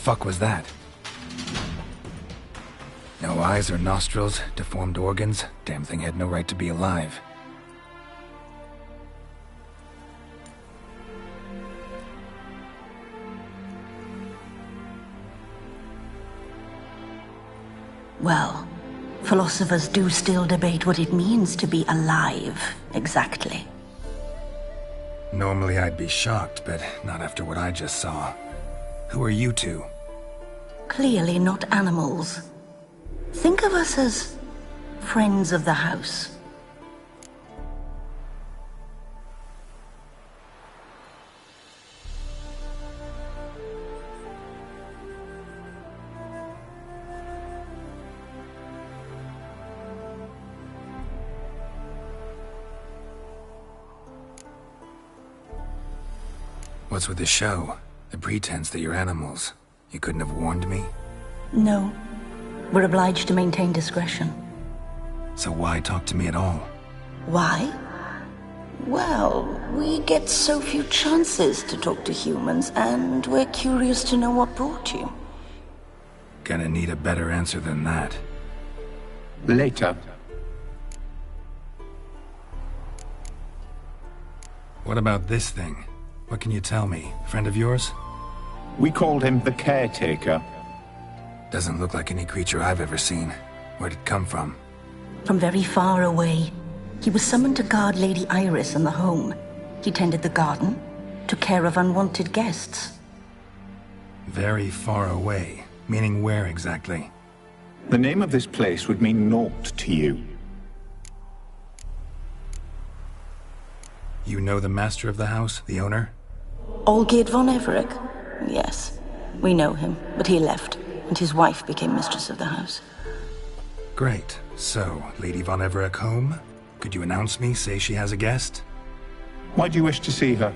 Fuck was that? No eyes or nostrils, deformed organs. Damn thing had no right to be alive. Well, philosophers do still debate what it means to be alive, exactly. Normally I'd be shocked, but not after what I just saw. Who are you two? Clearly not animals. Think of us as friends of the house. What's with the show? The pretense that you're animals. You couldn't have warned me? No. We're obliged to maintain discretion. So why talk to me at all? Why? Well, we get so few chances to talk to humans, and we're curious to know what brought you. Gonna need a better answer than that. Later. What about this thing? What can you tell me? Friend of yours? We called him the Caretaker. Doesn't look like any creature I've ever seen. Where'd it come from? From very far away. He was summoned to guard Lady Iris and the home. He tended the garden, took care of unwanted guests. Very far away. Meaning where exactly? The name of this place would mean naught to you. You know the master of the house, the owner? Olgierd von Everec? Yes. We know him, but he left, and his wife became mistress of the house. Great. So, Lady von Everec home? Could you announce me, say she has a guest? Why do you wish to see her?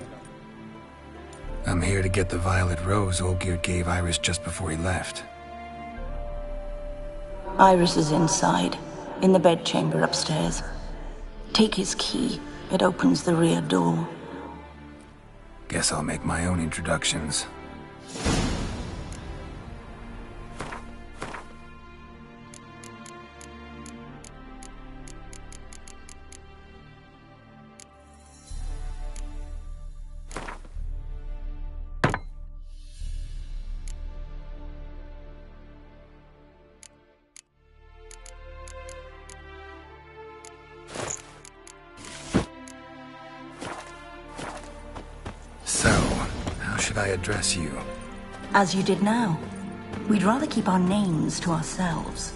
I'm here to get the violet rose Olgierd gave Iris just before he left. Iris is inside, in the bedchamber upstairs. Take his key. It opens the rear door. Guess I'll make my own introductions. I address you? As you did now. We'd rather keep our names to ourselves.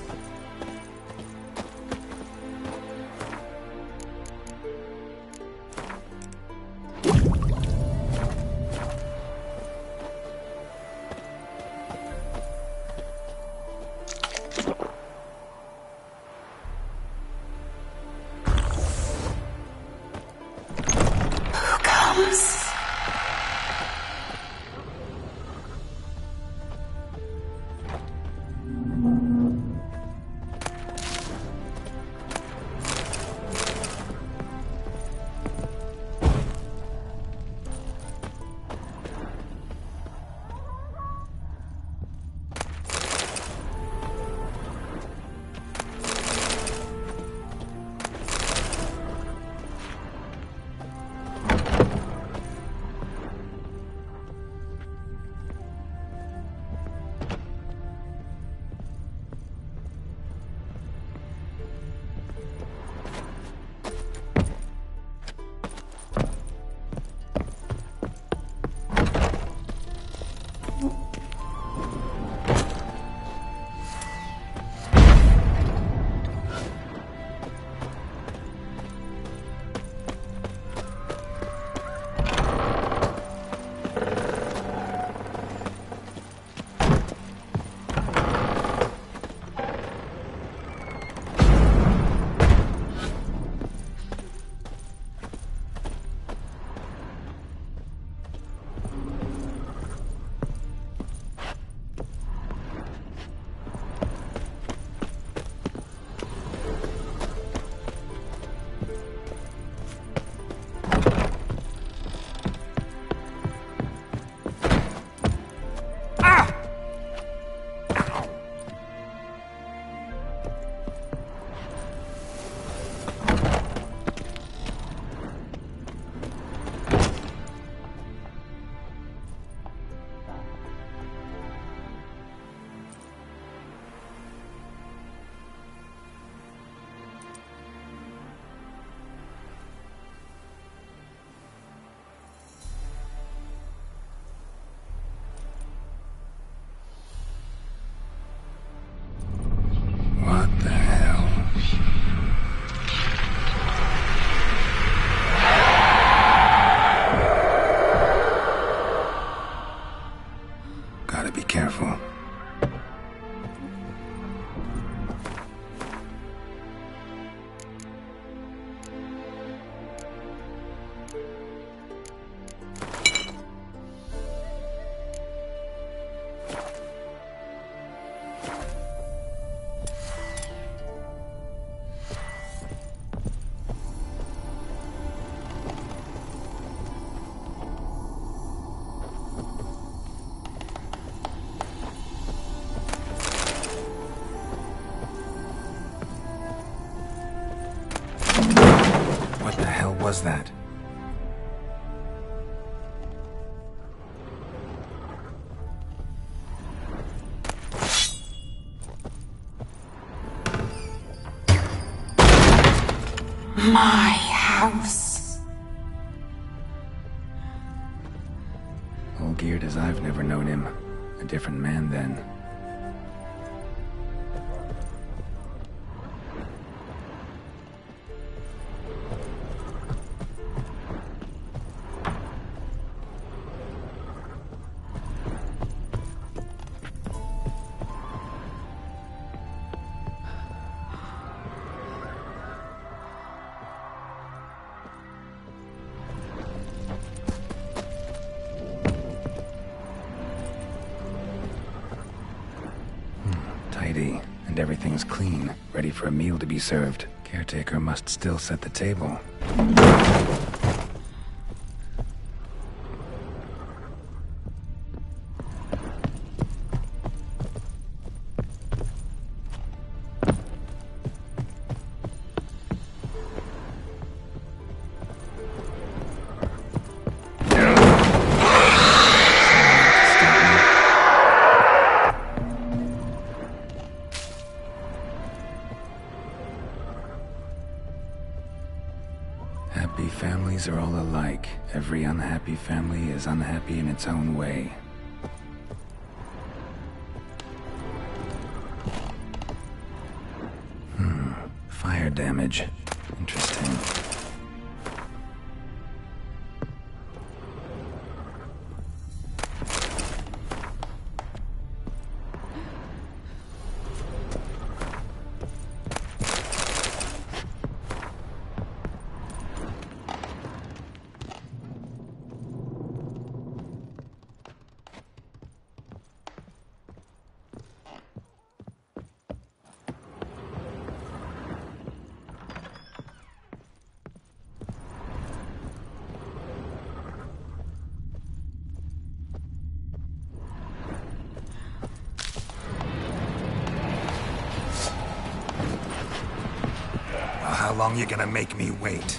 What the hell? Gotta be careful. What the hell was that? My house. All geared as I've never known him. A different man then. Tidy, and everything's clean, ready for a meal to be served. Caretaker must still set the table. Happy families are all alike. Every unhappy family is unhappy in its own way. Fire damage. Interesting. How long you gonna make me wait?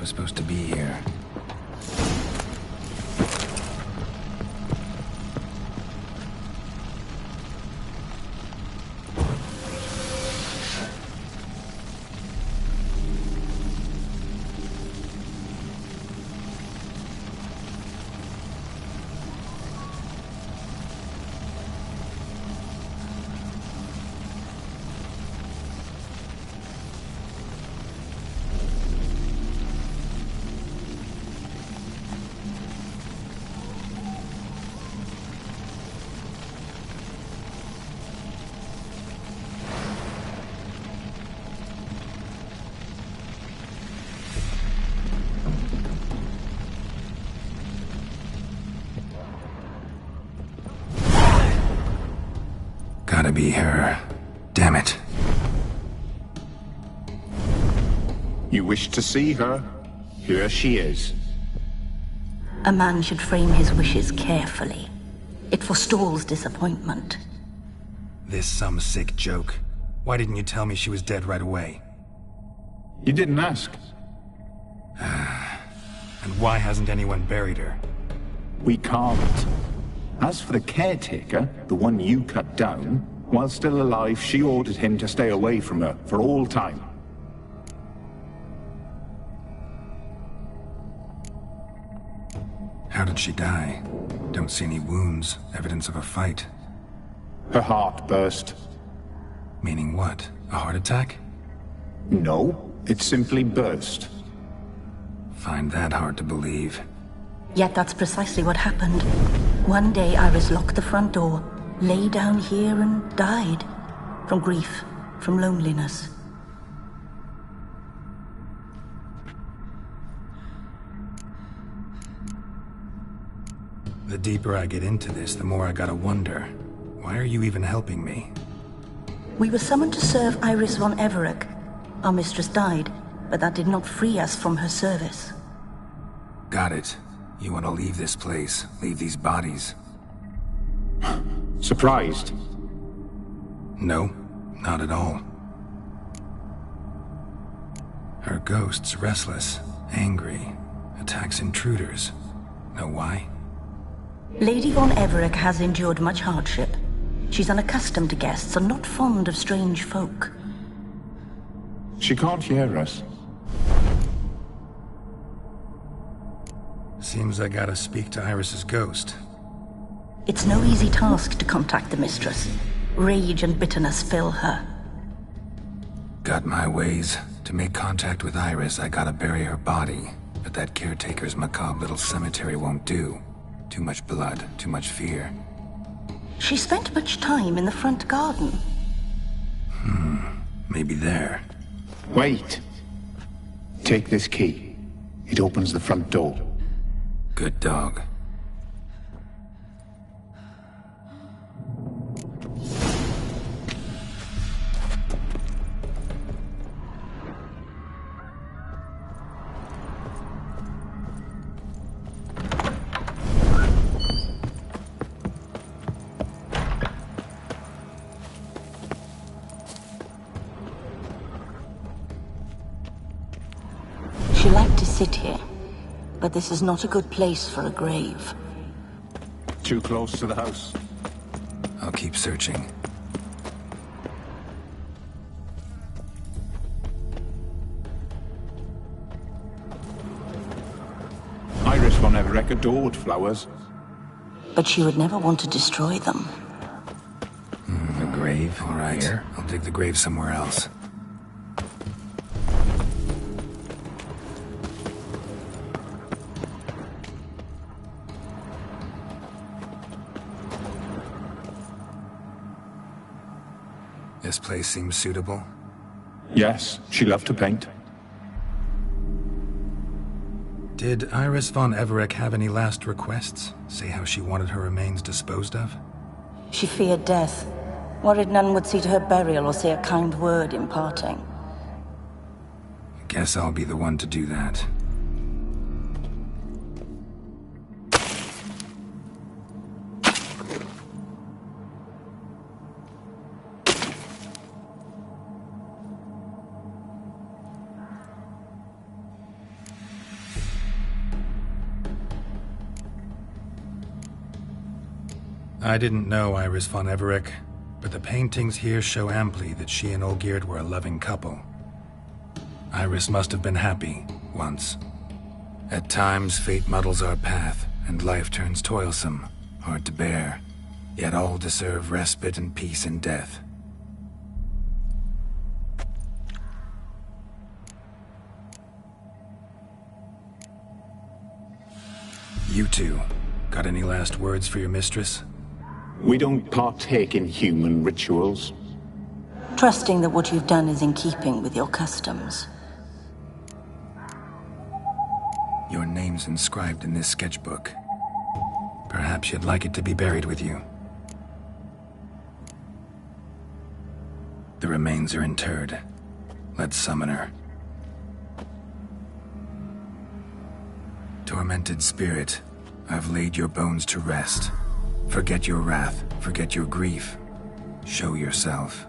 was supposed to be here. Gotta be her. Damn it. You wish to see her? Here she is. A man should frame his wishes carefully. It forestalls disappointment. This some sick joke. Why didn't you tell me she was dead right away? You didn't ask. And why hasn't anyone buried her? We can't. As for the caretaker, the one you cut down, while still alive, she ordered him to stay away from her for all time. How did she die? Don't see any wounds, evidence of a fight. Her heart burst. Meaning what? A heart attack? No, it simply burst. Find that hard to believe. Yet that's precisely what happened. One day Iris locked the front door, lay down here and died. From grief, from loneliness. The deeper I get into this, the more I gotta wonder. Why are you even helping me? We were summoned to serve Iris von Everec. Our mistress died, but that did not free us from her service. Got it. You want to leave this place, leave these bodies. Surprised? No, not at all. Her ghost's restless, angry, attacks intruders. Know why? Lady von Everec has endured much hardship. She's unaccustomed to guests and not fond of strange folk. She can't hear us. Seems I gotta speak to Iris's ghost. It's no easy task to contact the mistress. Rage and bitterness fill her. Got my ways. To make contact with Iris, I gotta bury her body. But that caretaker's macabre little cemetery won't do. Too much blood, too much fear. She spent much time in the front garden. Maybe there. Wait. Take this key. It opens the front door. Good dog. She liked to sit here, but this is not a good place for a grave. Too close to the house. I'll keep searching. Iris von Everec adored flowers. But she would never want to destroy them. A grave? All right. Here? I'll dig the grave somewhere else. This place seems suitable. Yes, she loved to paint. Did Iris von Everec have any last requests? Say how she wanted her remains disposed of? She feared death, worried none would see to her burial or say a kind word in parting. Guess I'll be the one to do that. I didn't know Iris von Everec, but the paintings here show amply that she and Olgierd were a loving couple. Iris must have been happy, once. At times, fate muddles our path, and life turns toilsome, hard to bear. Yet all deserve respite and peace in death. You two, got any last words for your mistress? We don't partake in human rituals. Trusting that what you've done is in keeping with your customs. Your name's inscribed in this sketchbook. Perhaps you'd like it to be buried with you. The remains are interred. Let's summon her. Tormented spirit, I've laid your bones to rest. Forget your wrath, forget your grief. Show yourself.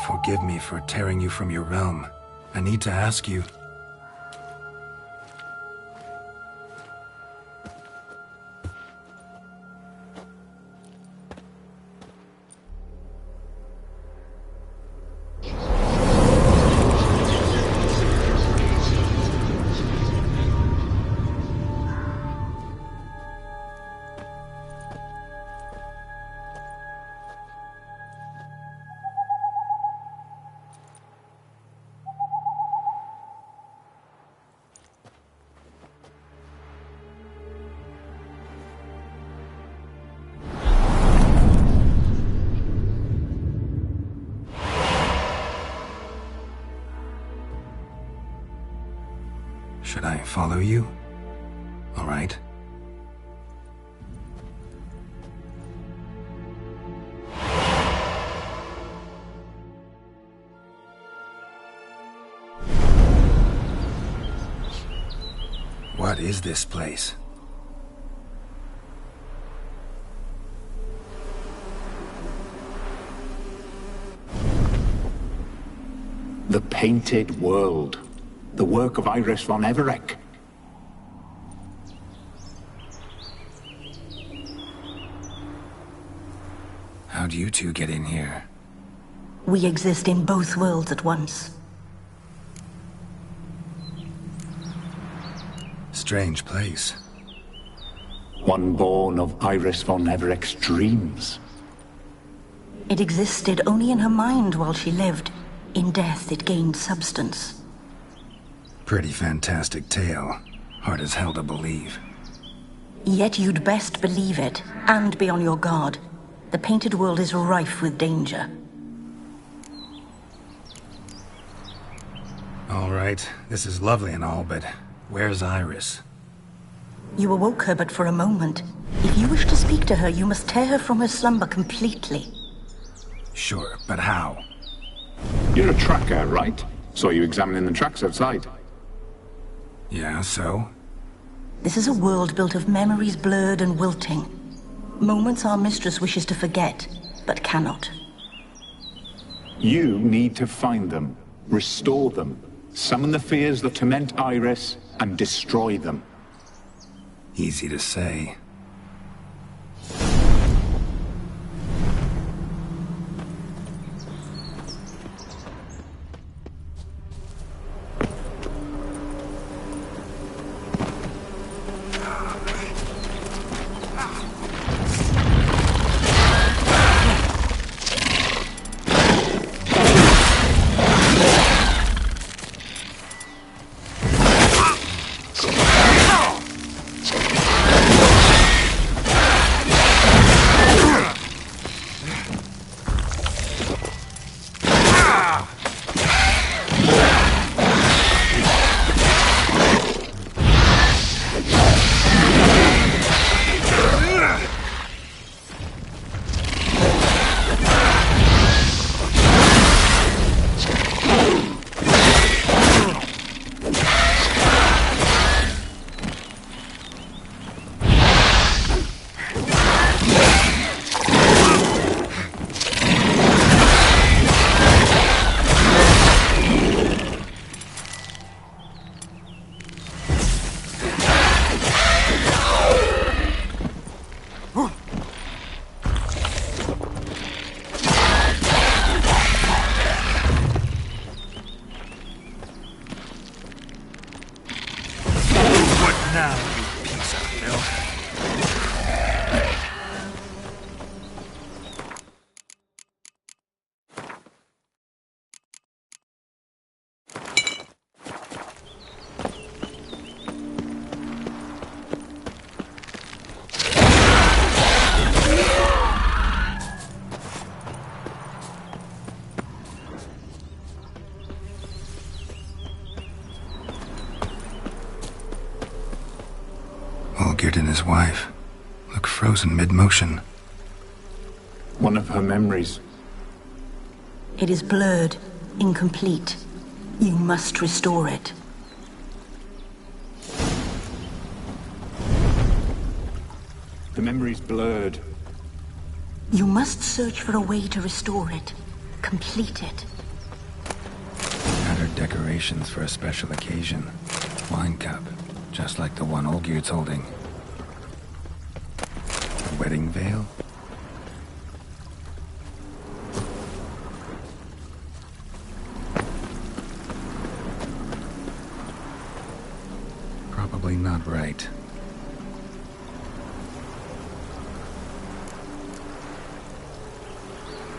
Forgive me for tearing you from your realm. I need to ask you. Should I follow you? All right. What is this place? The Painted World. The work of Iris von Everec. How'd you two get in here? We exist in both worlds at once. Strange place. One born of Iris von Everec's dreams. It existed only in her mind while she lived. In death, it gained substance. Pretty fantastic tale. Hard as hell to believe. Yet you'd best believe it, and be on your guard. The Painted World is rife with danger. All right, this is lovely and all, but where's Iris? You awoke her but for a moment. If you wish to speak to her, you must tear her from her slumber completely. Sure, but how? You're a tracker, right? Saw you examining the tracks outside. Yeah, so? This is a world built of memories blurred and wilting. Moments our mistress wishes to forget, but cannot. You need to find them, restore them, summon the fears that torment Iris, and destroy them. Easy to say. his wife look frozen mid-motion. One of her memories. It is blurred, incomplete. You must restore it. The memory's blurred. You must search for a way to restore it. Complete it. Tattered decorations for a special occasion. Wine cup, just like the one Olgierd's holding. A wedding veil? Probably not right.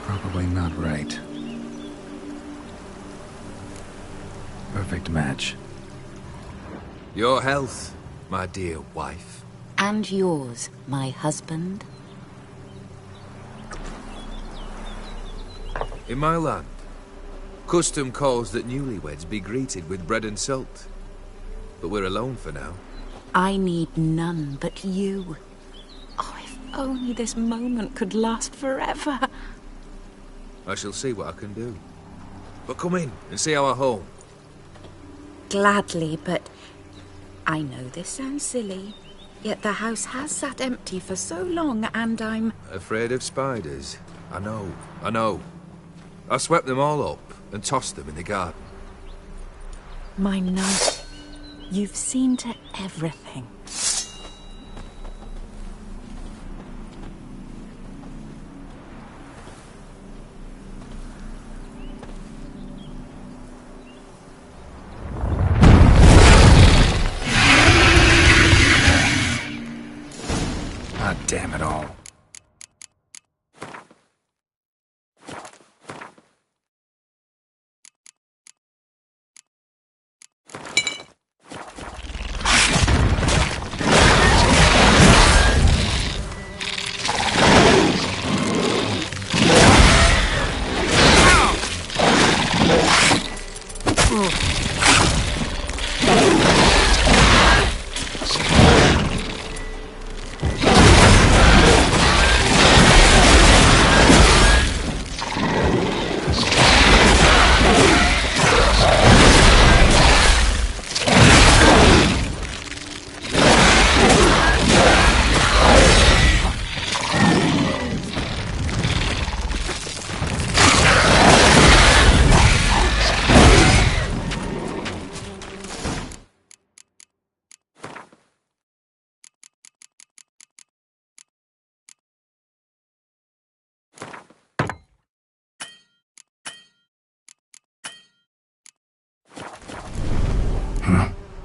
Probably not right. Perfect match. Your health, my dear wife. And yours, my husband. In my land, custom calls that newlyweds be greeted with bread and salt. But we're alone for now. I need none but you. Oh, if only this moment could last forever. I shall see what I can do. But come in and see our home. Gladly, but I know this sounds silly, yet the house has sat empty for so long, and I'm... Afraid of spiders? I know. I swept them all up and tossed them in the garden. My knight, you've seen to everything. God damn it all.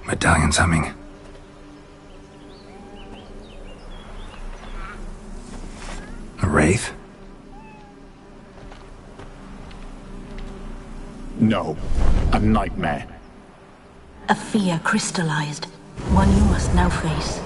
Medallion's humming. A wraith? No, a nightmare. A fear crystallized, one you must now face.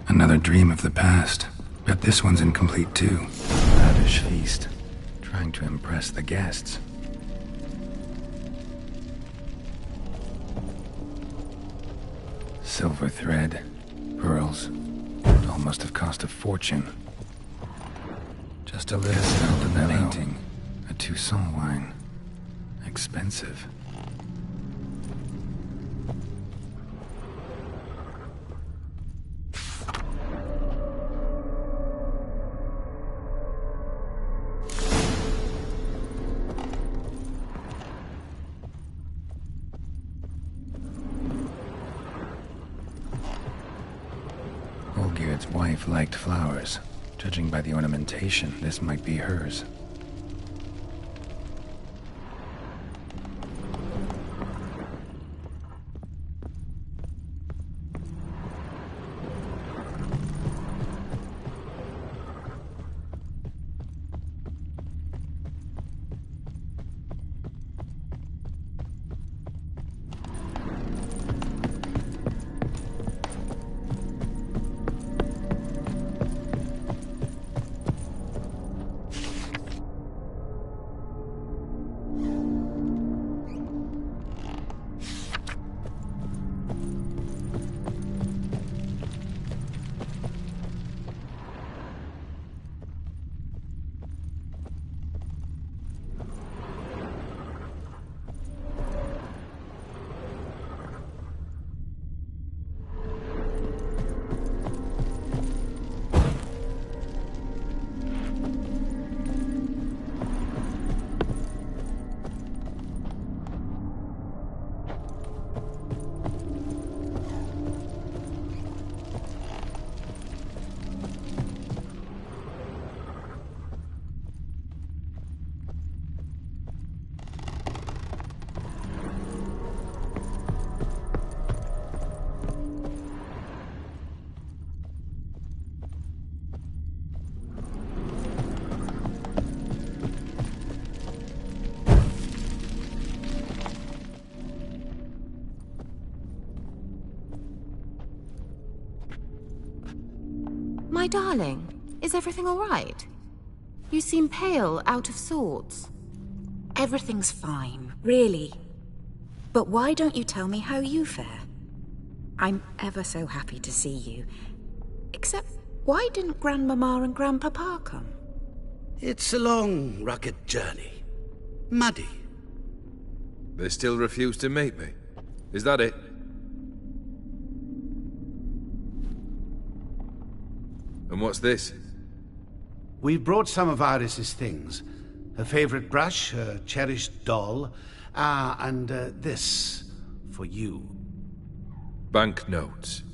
Another dream of the past. Bet this one's incomplete too. Lavish feast. Trying to impress the guests. Silver thread. Pearls. It all must have cost a fortune. Just a little of the painting. A Toussaint wine. Expensive. Margaret's wife liked flowers. Judging by the ornamentation, this might be hers. My darling, is everything all right? You seem pale, out of sorts. Everything's fine, really. But why don't you tell me how you fare? I'm ever so happy to see you. Except, why didn't Grandmama and Grandpapa come? It's a long, rugged journey. Muddy. They still refuse to meet me. Is that it? And what's this? We brought some of Iris's things. Her favorite brush, her cherished doll, and this for you. Banknotes.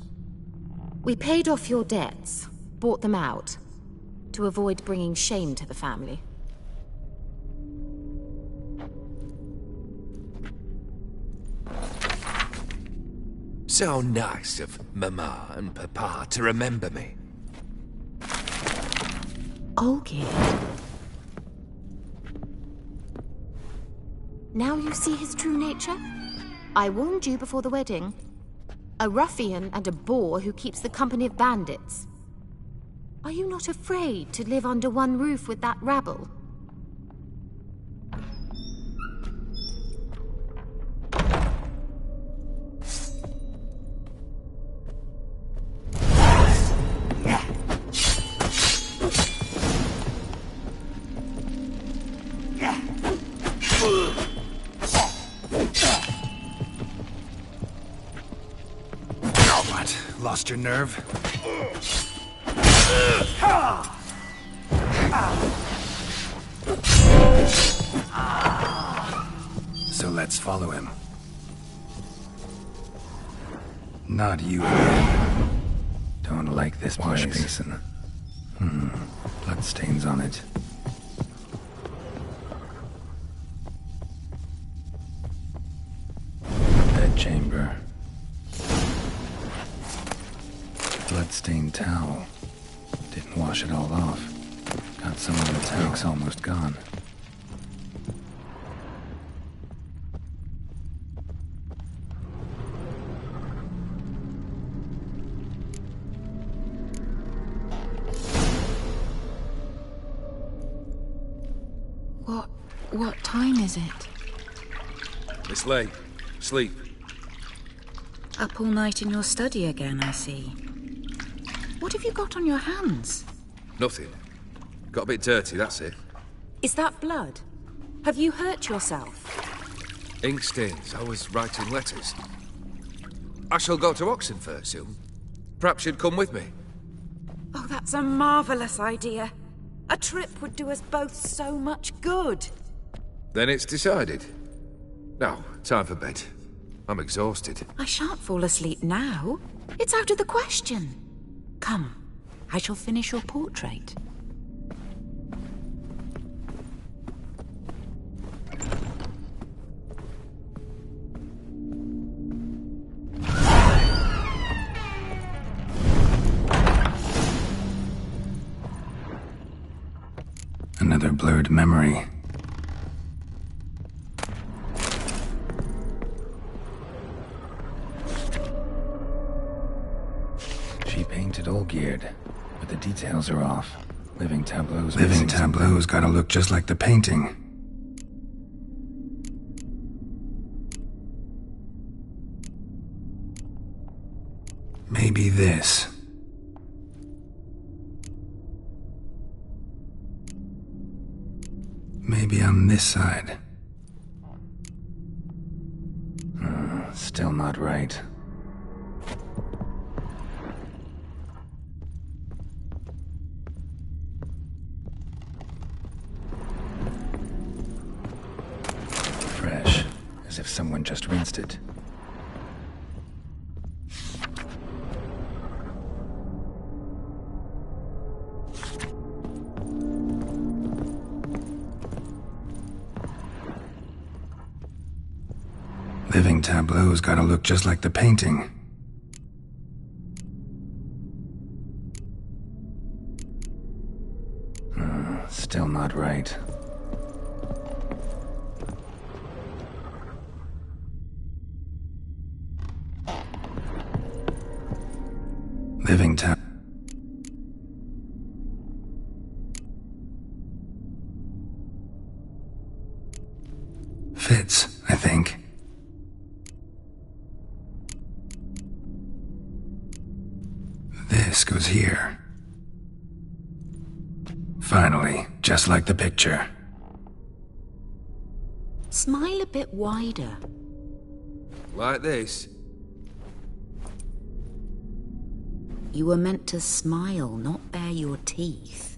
We paid off your debts, bought them out, to avoid bringing shame to the family. So nice of Mama and Papa to remember me. Olgerd. Now you see his true nature? I warned you before the wedding. A ruffian and a boor who keeps the company of bandits. Are you not afraid to live under one roof with that rabble? Lost your nerve? So let's follow him. Not you again. Don't like this wash basin. Bloodstains on it. Bed chamber. Bloodstained towel. Didn't wash it all off. Got some of the tank's almost gone. What time is it? It's late. Sleep. Up all night in your study again, I see. What have you got on your hands? Nothing. Got a bit dirty, that's it. Is that blood? Have you hurt yourself? Ink stains. I was writing letters. I shall go to Oxenfurt soon. Perhaps you'd come with me. Oh, that's a marvellous idea. A trip would do us both so much good. Then it's decided. Now, time for bed. I'm exhausted. I shan't fall asleep now. It's out of the question. Come, I shall finish your portrait. Another blurred memory. She painted Olgierd, but the details are off. Living tableau's gotta look just like the painting. Maybe this. Maybe on this side. Still not right. Fresh, as if someone just rinsed it. Living tableau's gotta look just like the painting. Still not right. Living tab... Fits, I think. This goes here. Finally, just like the picture. Smile a bit wider. Like this? You were meant to smile, not bare your teeth.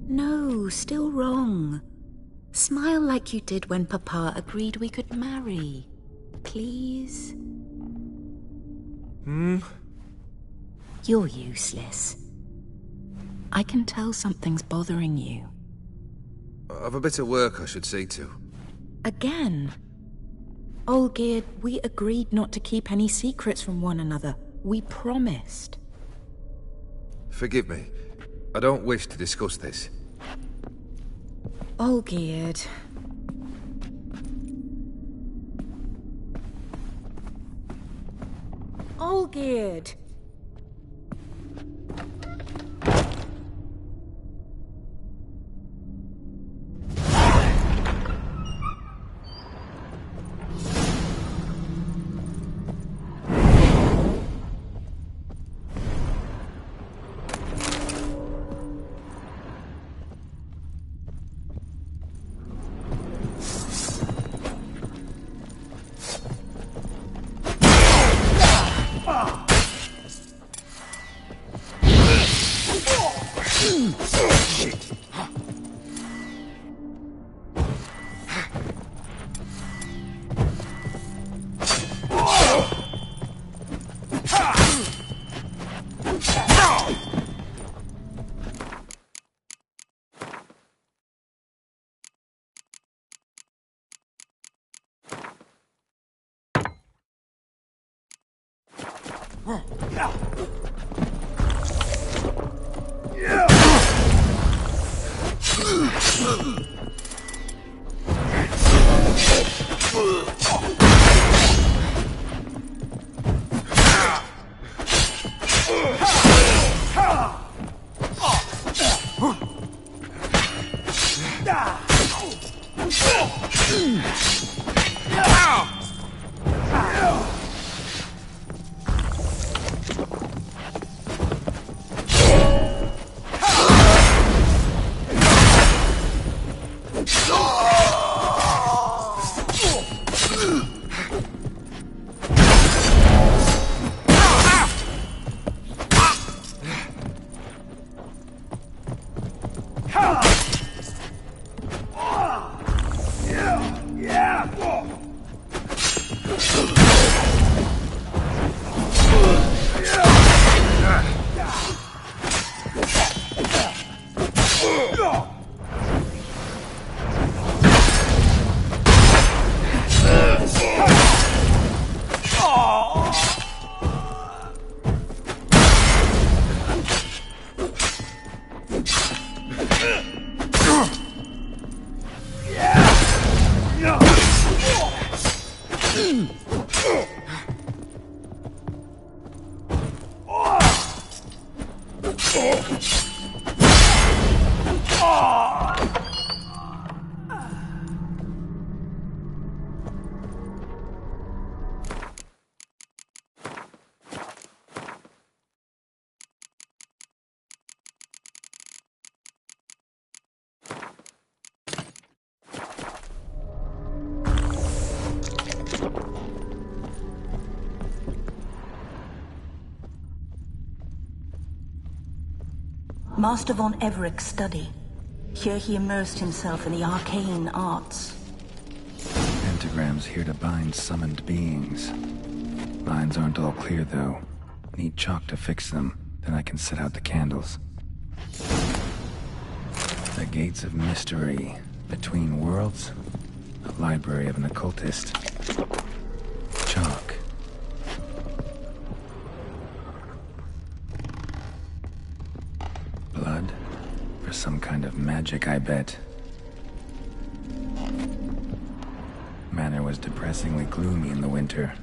No, still wrong. Smile like you did when Papa agreed we could marry. Please? You're useless. I can tell something's bothering you. I've a bit of work I should see to. Again? Olgierd, we agreed not to keep any secrets from one another. We promised. Forgive me. I don't wish to discuss this. Olgierd. Olgierd! Master von Everett's study. Here he immersed himself in the arcane arts. Pentagrams here to bind summoned beings. Lines aren't all clear, though. Need chalk to fix them, then I can set out the candles. The Gates of Mystery. Between Worlds? A library of an occultist. Chalk. Blood? For some kind of magic, I bet. Manor was depressingly gloomy in the winter.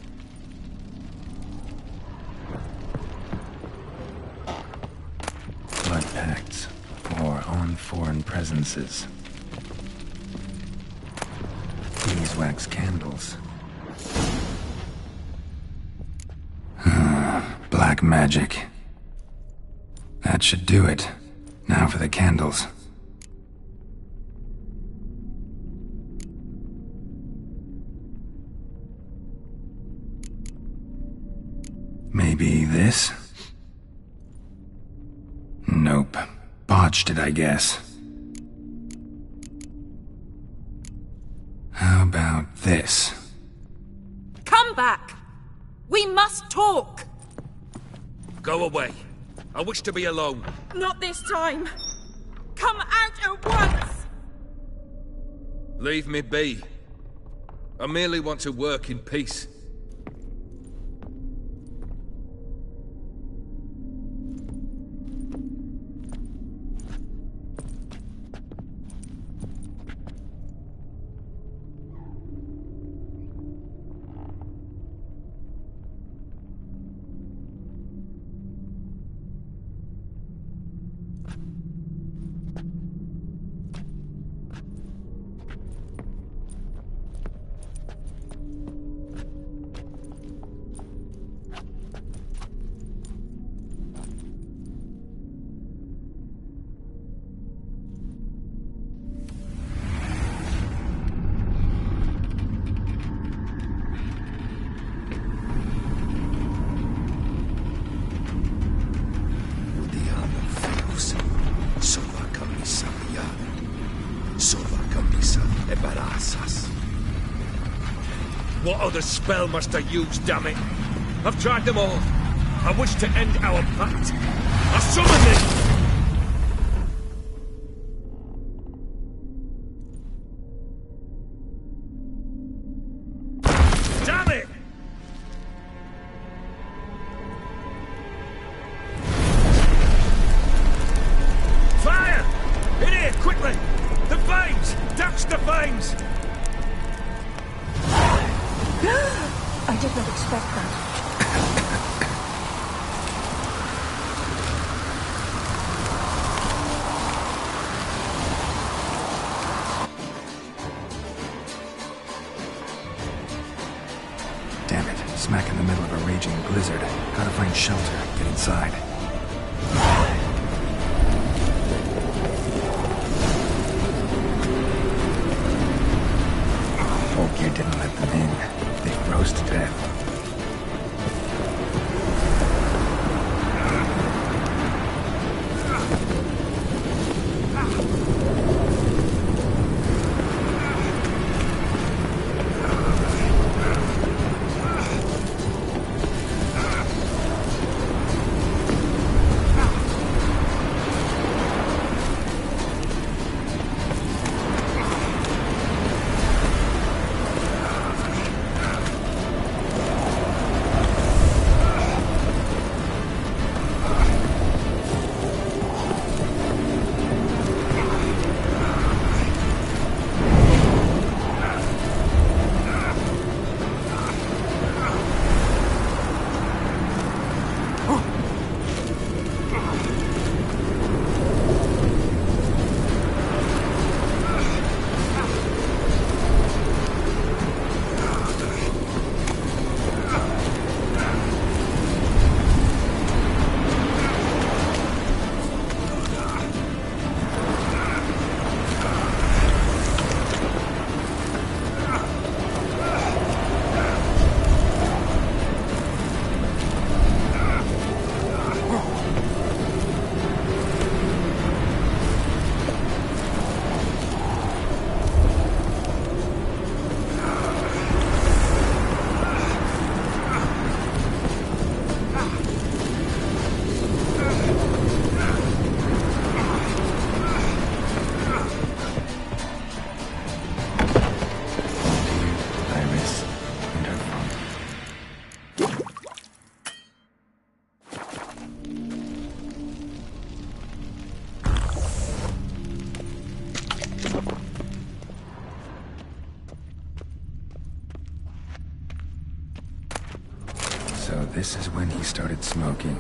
Blood pacts, or on foreign presences. Beeswax candles. Black magic. That should do it. Now for the candles. Maybe this? Nope. Botched it, I guess. How about this? Come back! We must talk! Go away. I wish to be alone. Not this time! Come out at once! Leave me be. I merely want to work in peace. What other spell must I use, damn it? I've tried them all. I wish to end our pact. I summon thee! I did not expect that. Damn it. Smack in the middle of a raging blizzard. Gotta find shelter. Get inside. Hope you didn't let them in. They froze to death. this is when he started smoking.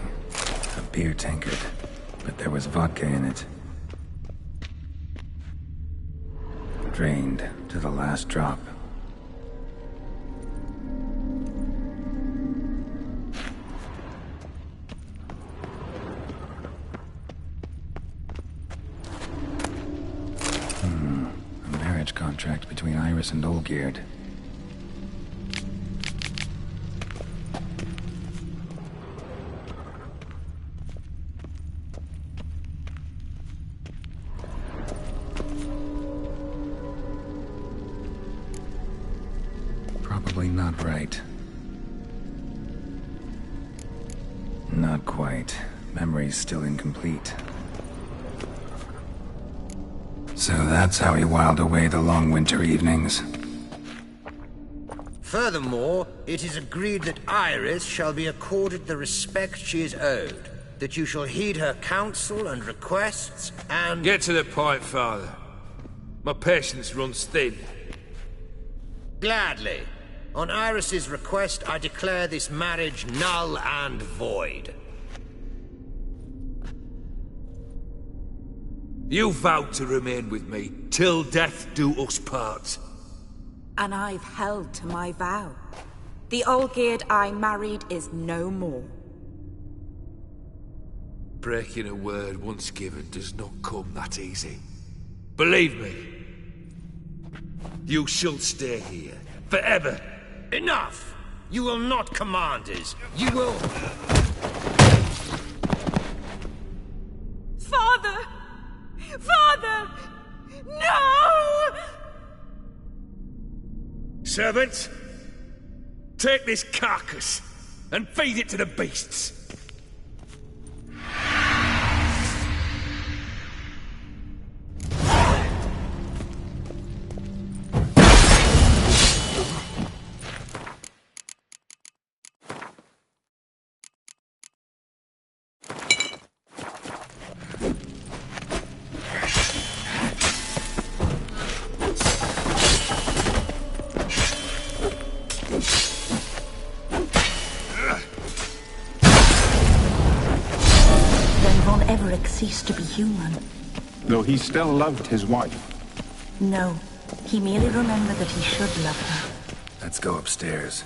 A beer tankard, but there was vodka in it. Drained to the last drop. A marriage contract between Iris and Olgierd. Probably not right. Not quite. Memory's still incomplete. So that's how he whiled away the long winter evenings. Furthermore, it is agreed that Iris shall be accorded the respect she is owed, that you shall heed her counsel and requests, and... Get to the point, Father. My patience runs thin. Gladly. On Iris's request, I declare this marriage null and void. You vowed to remain with me, till death do us part. And I've held to my vow. The Olgierd I married is no more. Breaking a word once given does not come that easy. Believe me. You shall stay here, forever. Enough! You will not command us. You will... Father! Father! No! Servants, take this carcass and feed it to the beasts. Ceased to be human. Though he still loved his wife. No, he merely remembered that he should love her. Let's go upstairs.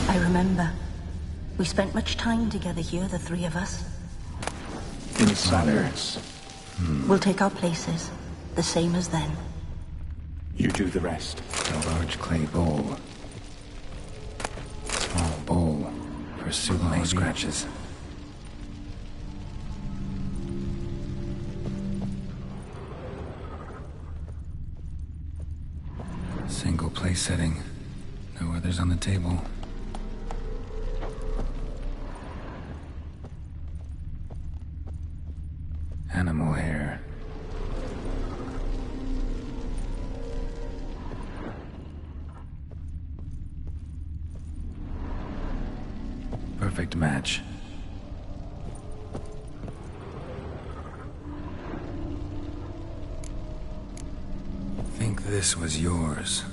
I remember. We spent much time together here, the three of us. In silence. We'll take our places, the same as then. You do the rest. A large clay bowl. Small bowl for soothing scratches. Single place setting. No others on the table. Animal hair. Perfect match. Think this was yours.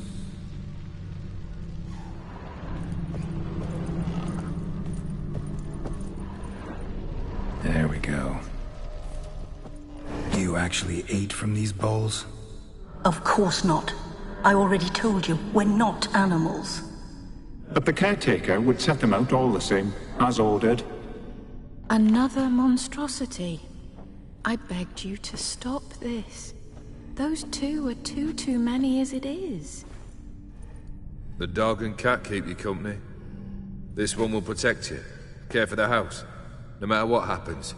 There we go. You actually ate from these bowls? Of course not. I already told you, we're not animals. But the caretaker would set them out all the same, as ordered. Another monstrosity. I begged you to stop this. Those two are too many as it is. The dog and cat keep you company. This one will protect you, care for the house, no matter what happens.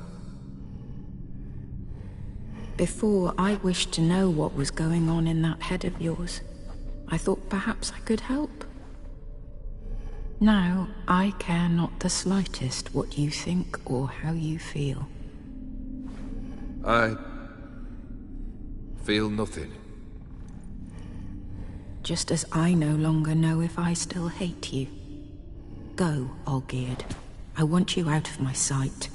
Before, I wished to know what was going on in that head of yours. I thought perhaps I could help. Now, I care not the slightest what you think or how you feel. I feel nothing. just as I no longer know if I still hate you. Go, Olgierd. I want you out of my sight.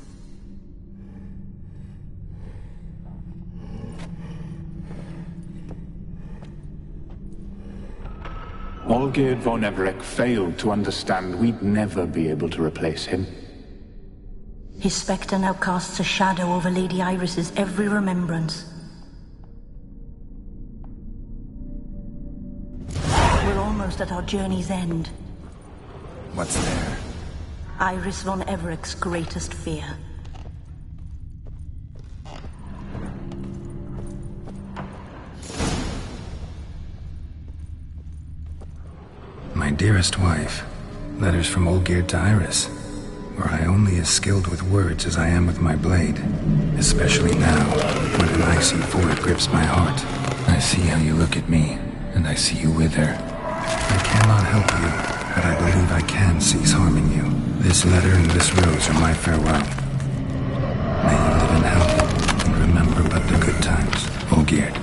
Olgierd von Everec failed to understand we'd never be able to replace him. His spectre now casts a shadow over Lady Iris's every remembrance. We're almost at our journey's end. What's there? Iris von Everec's greatest fear. My dearest wife, letters from Olgierd to Iris, where I only as skilled with words as I am with my blade, especially now, when an icy void grips my heart. I see how you look at me, and I see you with her. I cannot help you, but I believe I can cease harming you. This letter and this rose are my farewell. May you live in health, and remember but the good times, Olgierd.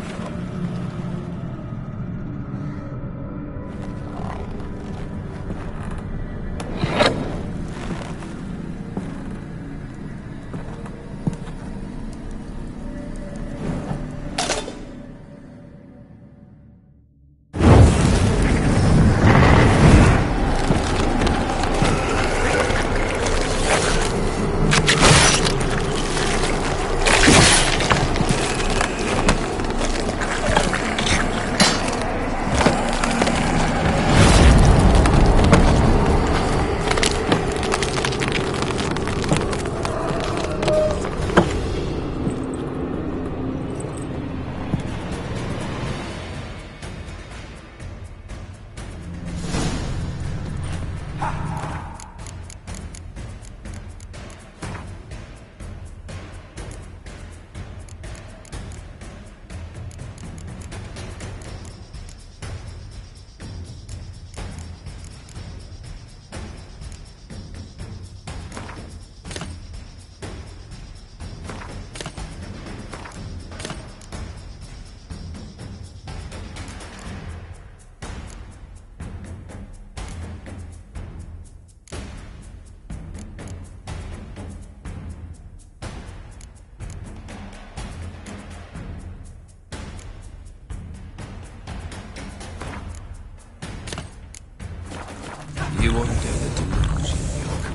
You under the delusion, York.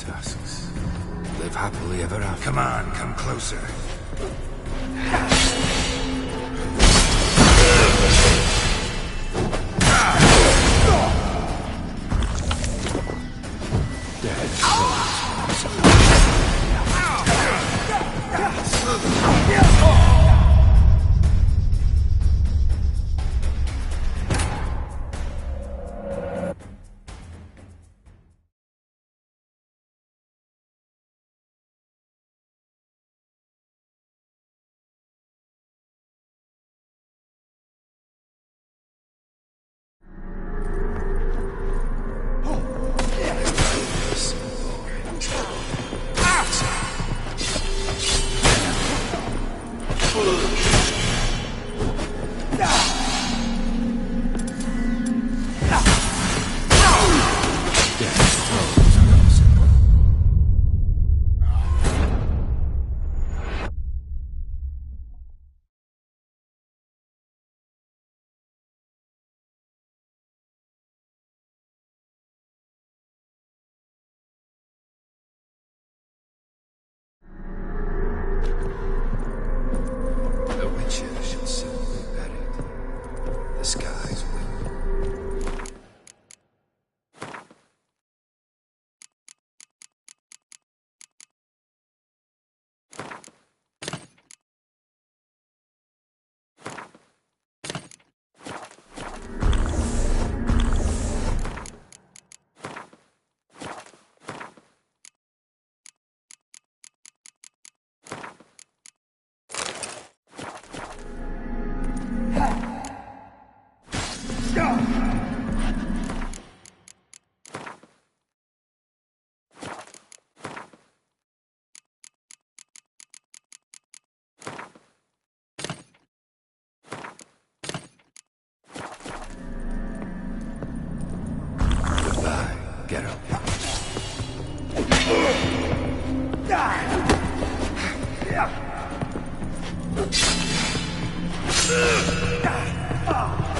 Tusks. Live happily ever after. Come on, come closer.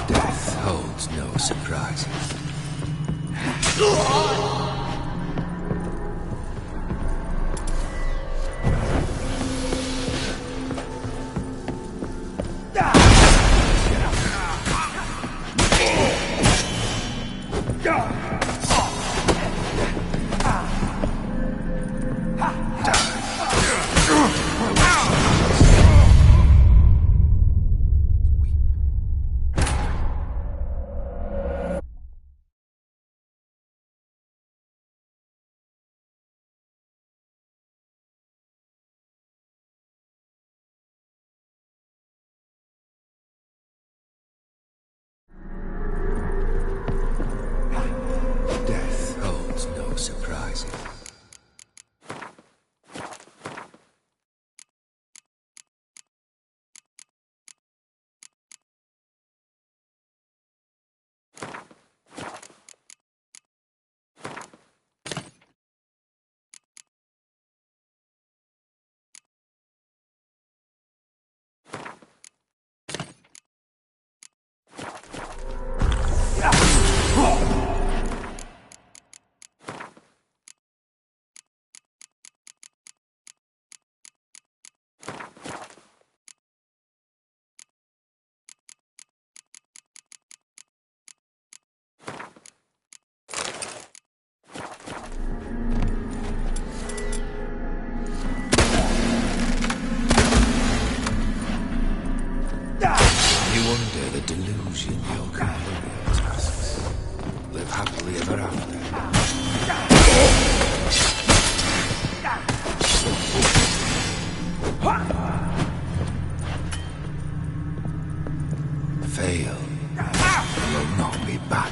Death holds no surprises. Death holds no surprises. You wonder the delusion you'll complete your tasks. Live happily ever after. Fail. You'll not be back.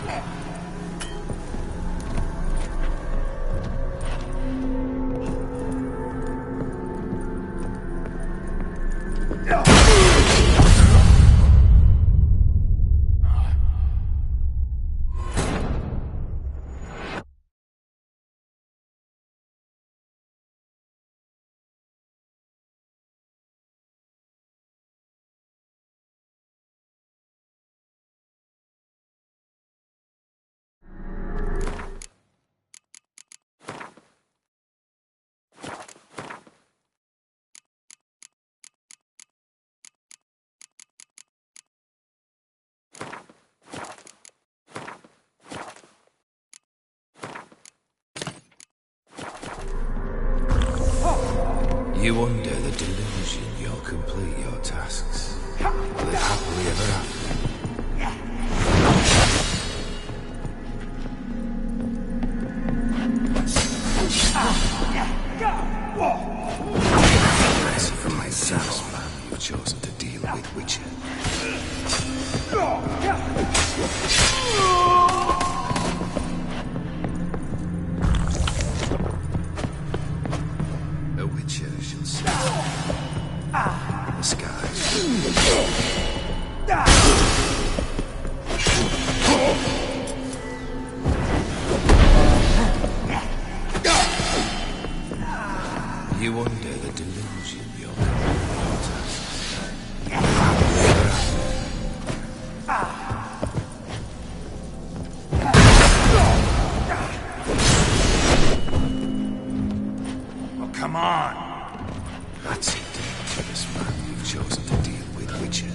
You wonder the delusion you'll complete your tasks. Live happily ever after. Mercy from myself, man. You've chosen to deal with Witcher. A Witcher shall see the skies. You wonder the delusion you're Oh, come on! That's it, dangerous man. You've chosen to deal with Witcher.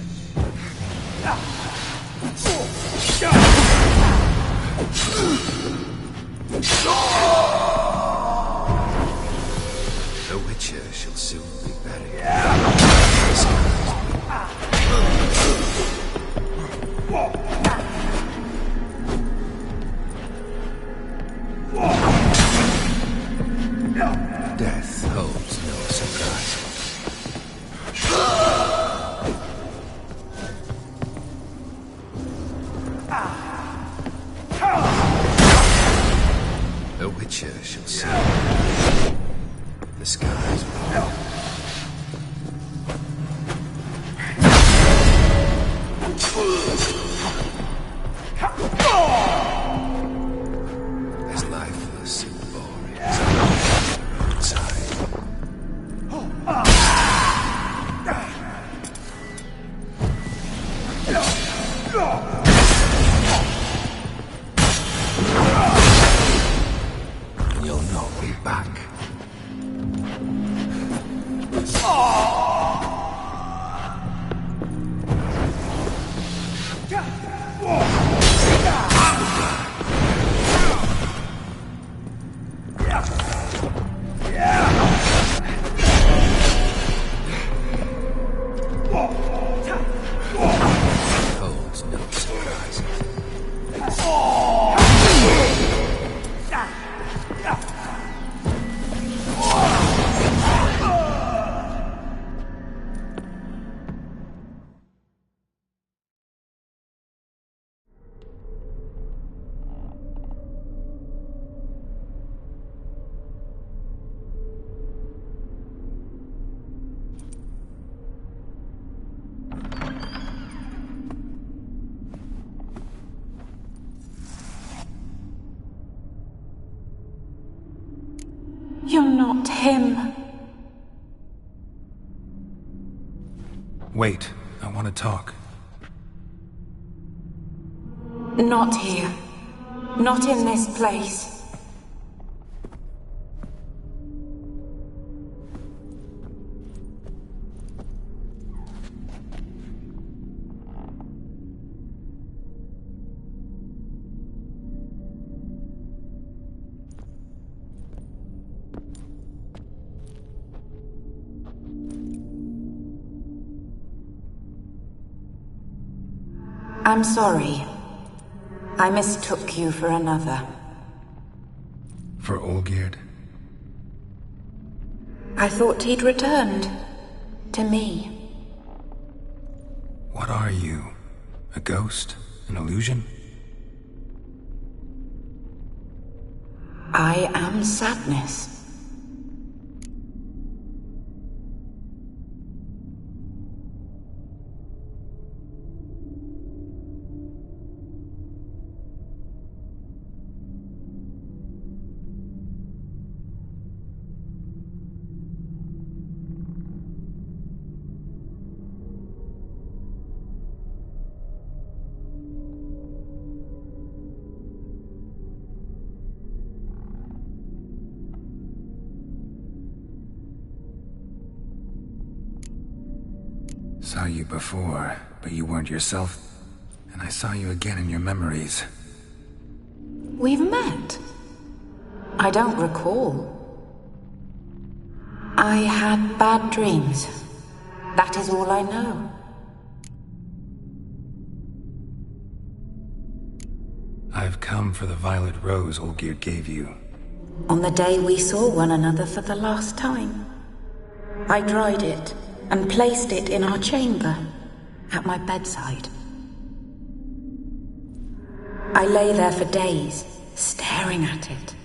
The Witcher shall soon be buried. Death holds no surprises. him. Wait, I want to talk. Not here. Not in this place. I'm sorry. I mistook you for another. For Olgierd? I thought he'd returned. To me. What are you? A ghost? An illusion? I am sadness. Saw you before, but you weren't yourself. And I saw you again in your memories. We've met? I don't recall. I had bad dreams. That is all I know. I've come for the violet rose Olgierd gave you. On the day we saw one another for the last time. I dried it and placed it in our chamber, at my bedside. I lay there for days, staring at it,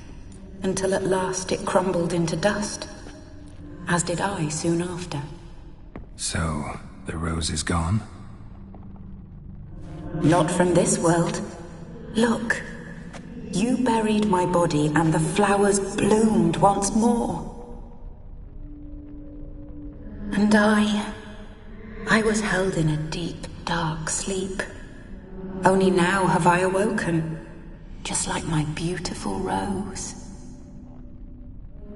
until at last it crumbled into dust, as did I soon after. So, the rose is gone? Not from this world. Look, you buried my body and the flowers bloomed once more. And I was held in a deep, dark sleep. Only now have I awoken, just like my beautiful rose.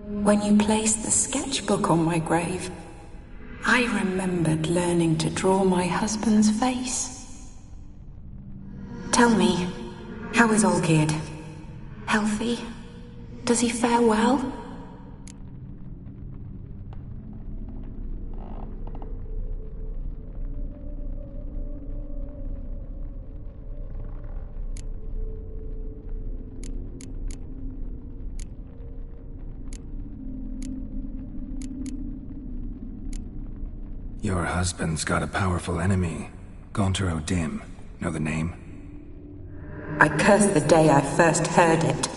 When you placed the sketchbook on my grave, I remembered learning to draw my husband's face. Tell me, how is Olgierd? Healthy? Does he fare well? Your husband's got a powerful enemy. Gaunter O'Dim. Know the name? I curse the day I first heard it.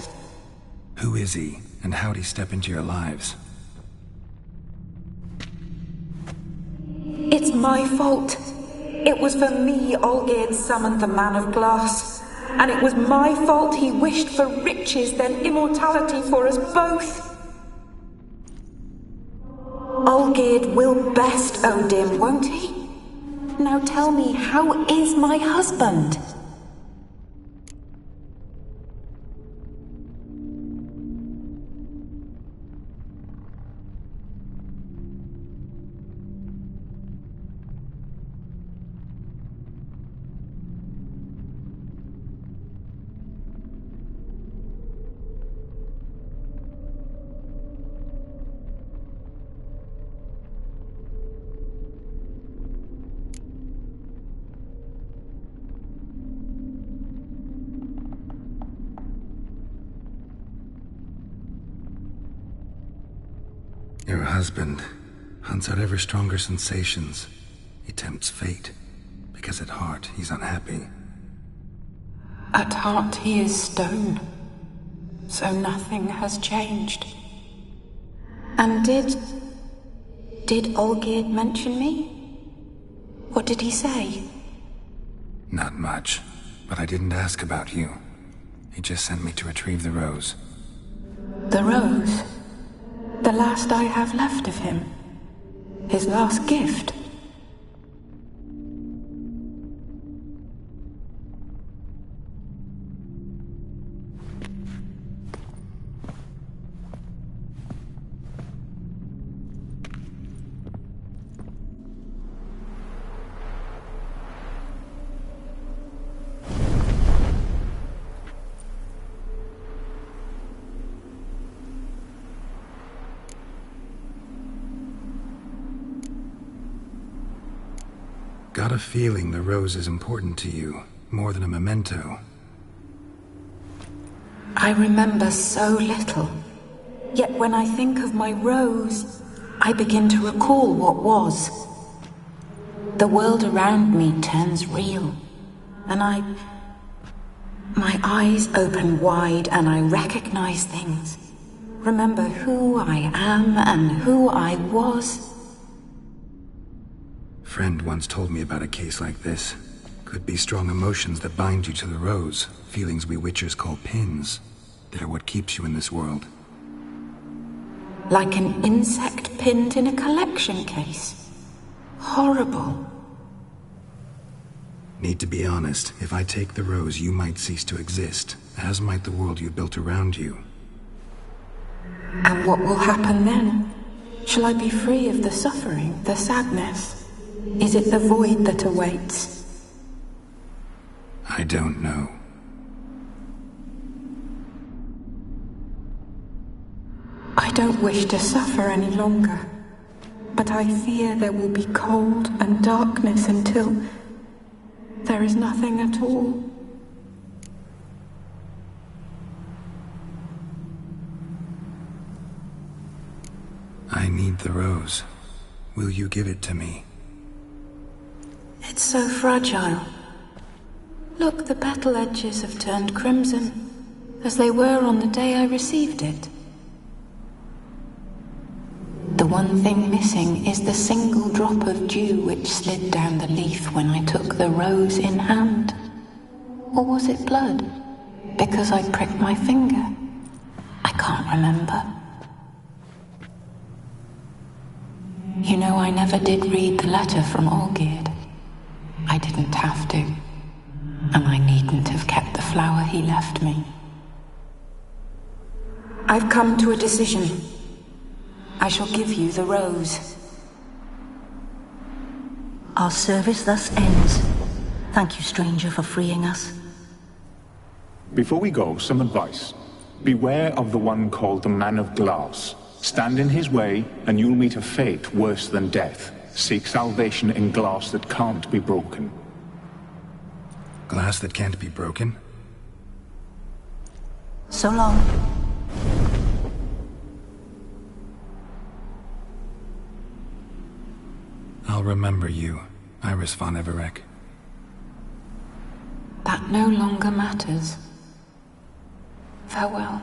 Who is he, and how'd he step into your lives? It's my fault. It was for me Olgierd summoned the Man of Glass. And it was my fault he wished for riches, then immortality for us both. Olgierd will best O'Dim, won't he? Now tell me, how is my husband? Your husband hunts out ever stronger sensations. He tempts fate, because at heart he's unhappy. At heart he is stone, so nothing has changed. And did Olgierd mention me? What did he say? Not much, but I didn't ask about you. He just sent me to retrieve the rose. The rose? The last I have left of him. His last gift. Got a feeling the rose is important to you, more than a memento. I remember so little. Yet when I think of my rose, I begin to recall what was. The world around me turns real, and my eyes open wide and I recognize things. Remember who I am and who I was. Friend once told me about a case like this. Could be strong emotions that bind you to the rose, feelings we witchers call pins. They're what keeps you in this world. Like an insect pinned in a collection case. Horrible. Need to be honest, if I take the rose, you might cease to exist, as might the world you built around you. And what will happen then? Shall I be free of the suffering, the sadness? Is it the void that awaits? I don't know. I don't wish to suffer any longer, but I fear there will be cold and darkness until there is nothing at all. I need the rose. Will you give it to me? It's so fragile. Look, the petal edges have turned crimson, as they were on the day I received it. The one thing missing is the single drop of dew which slid down the leaf when I took the rose in hand. Or was it blood? Because I pricked my finger? I can't remember. You know, I never did read the letter from Olgierd. I didn't have to. And I needn't have kept the flower he left me. I've come to a decision. I shall give you the rose. Our service thus ends. Thank you, stranger, for freeing us. Before we go, some advice. Beware of the one called the Man of Glass. Stand in his way, and you'll meet a fate worse than death. Seek salvation in glass that can't be broken. Glass that can't be broken? So long. I'll remember you, Iris von Everec. That no longer matters. Farewell.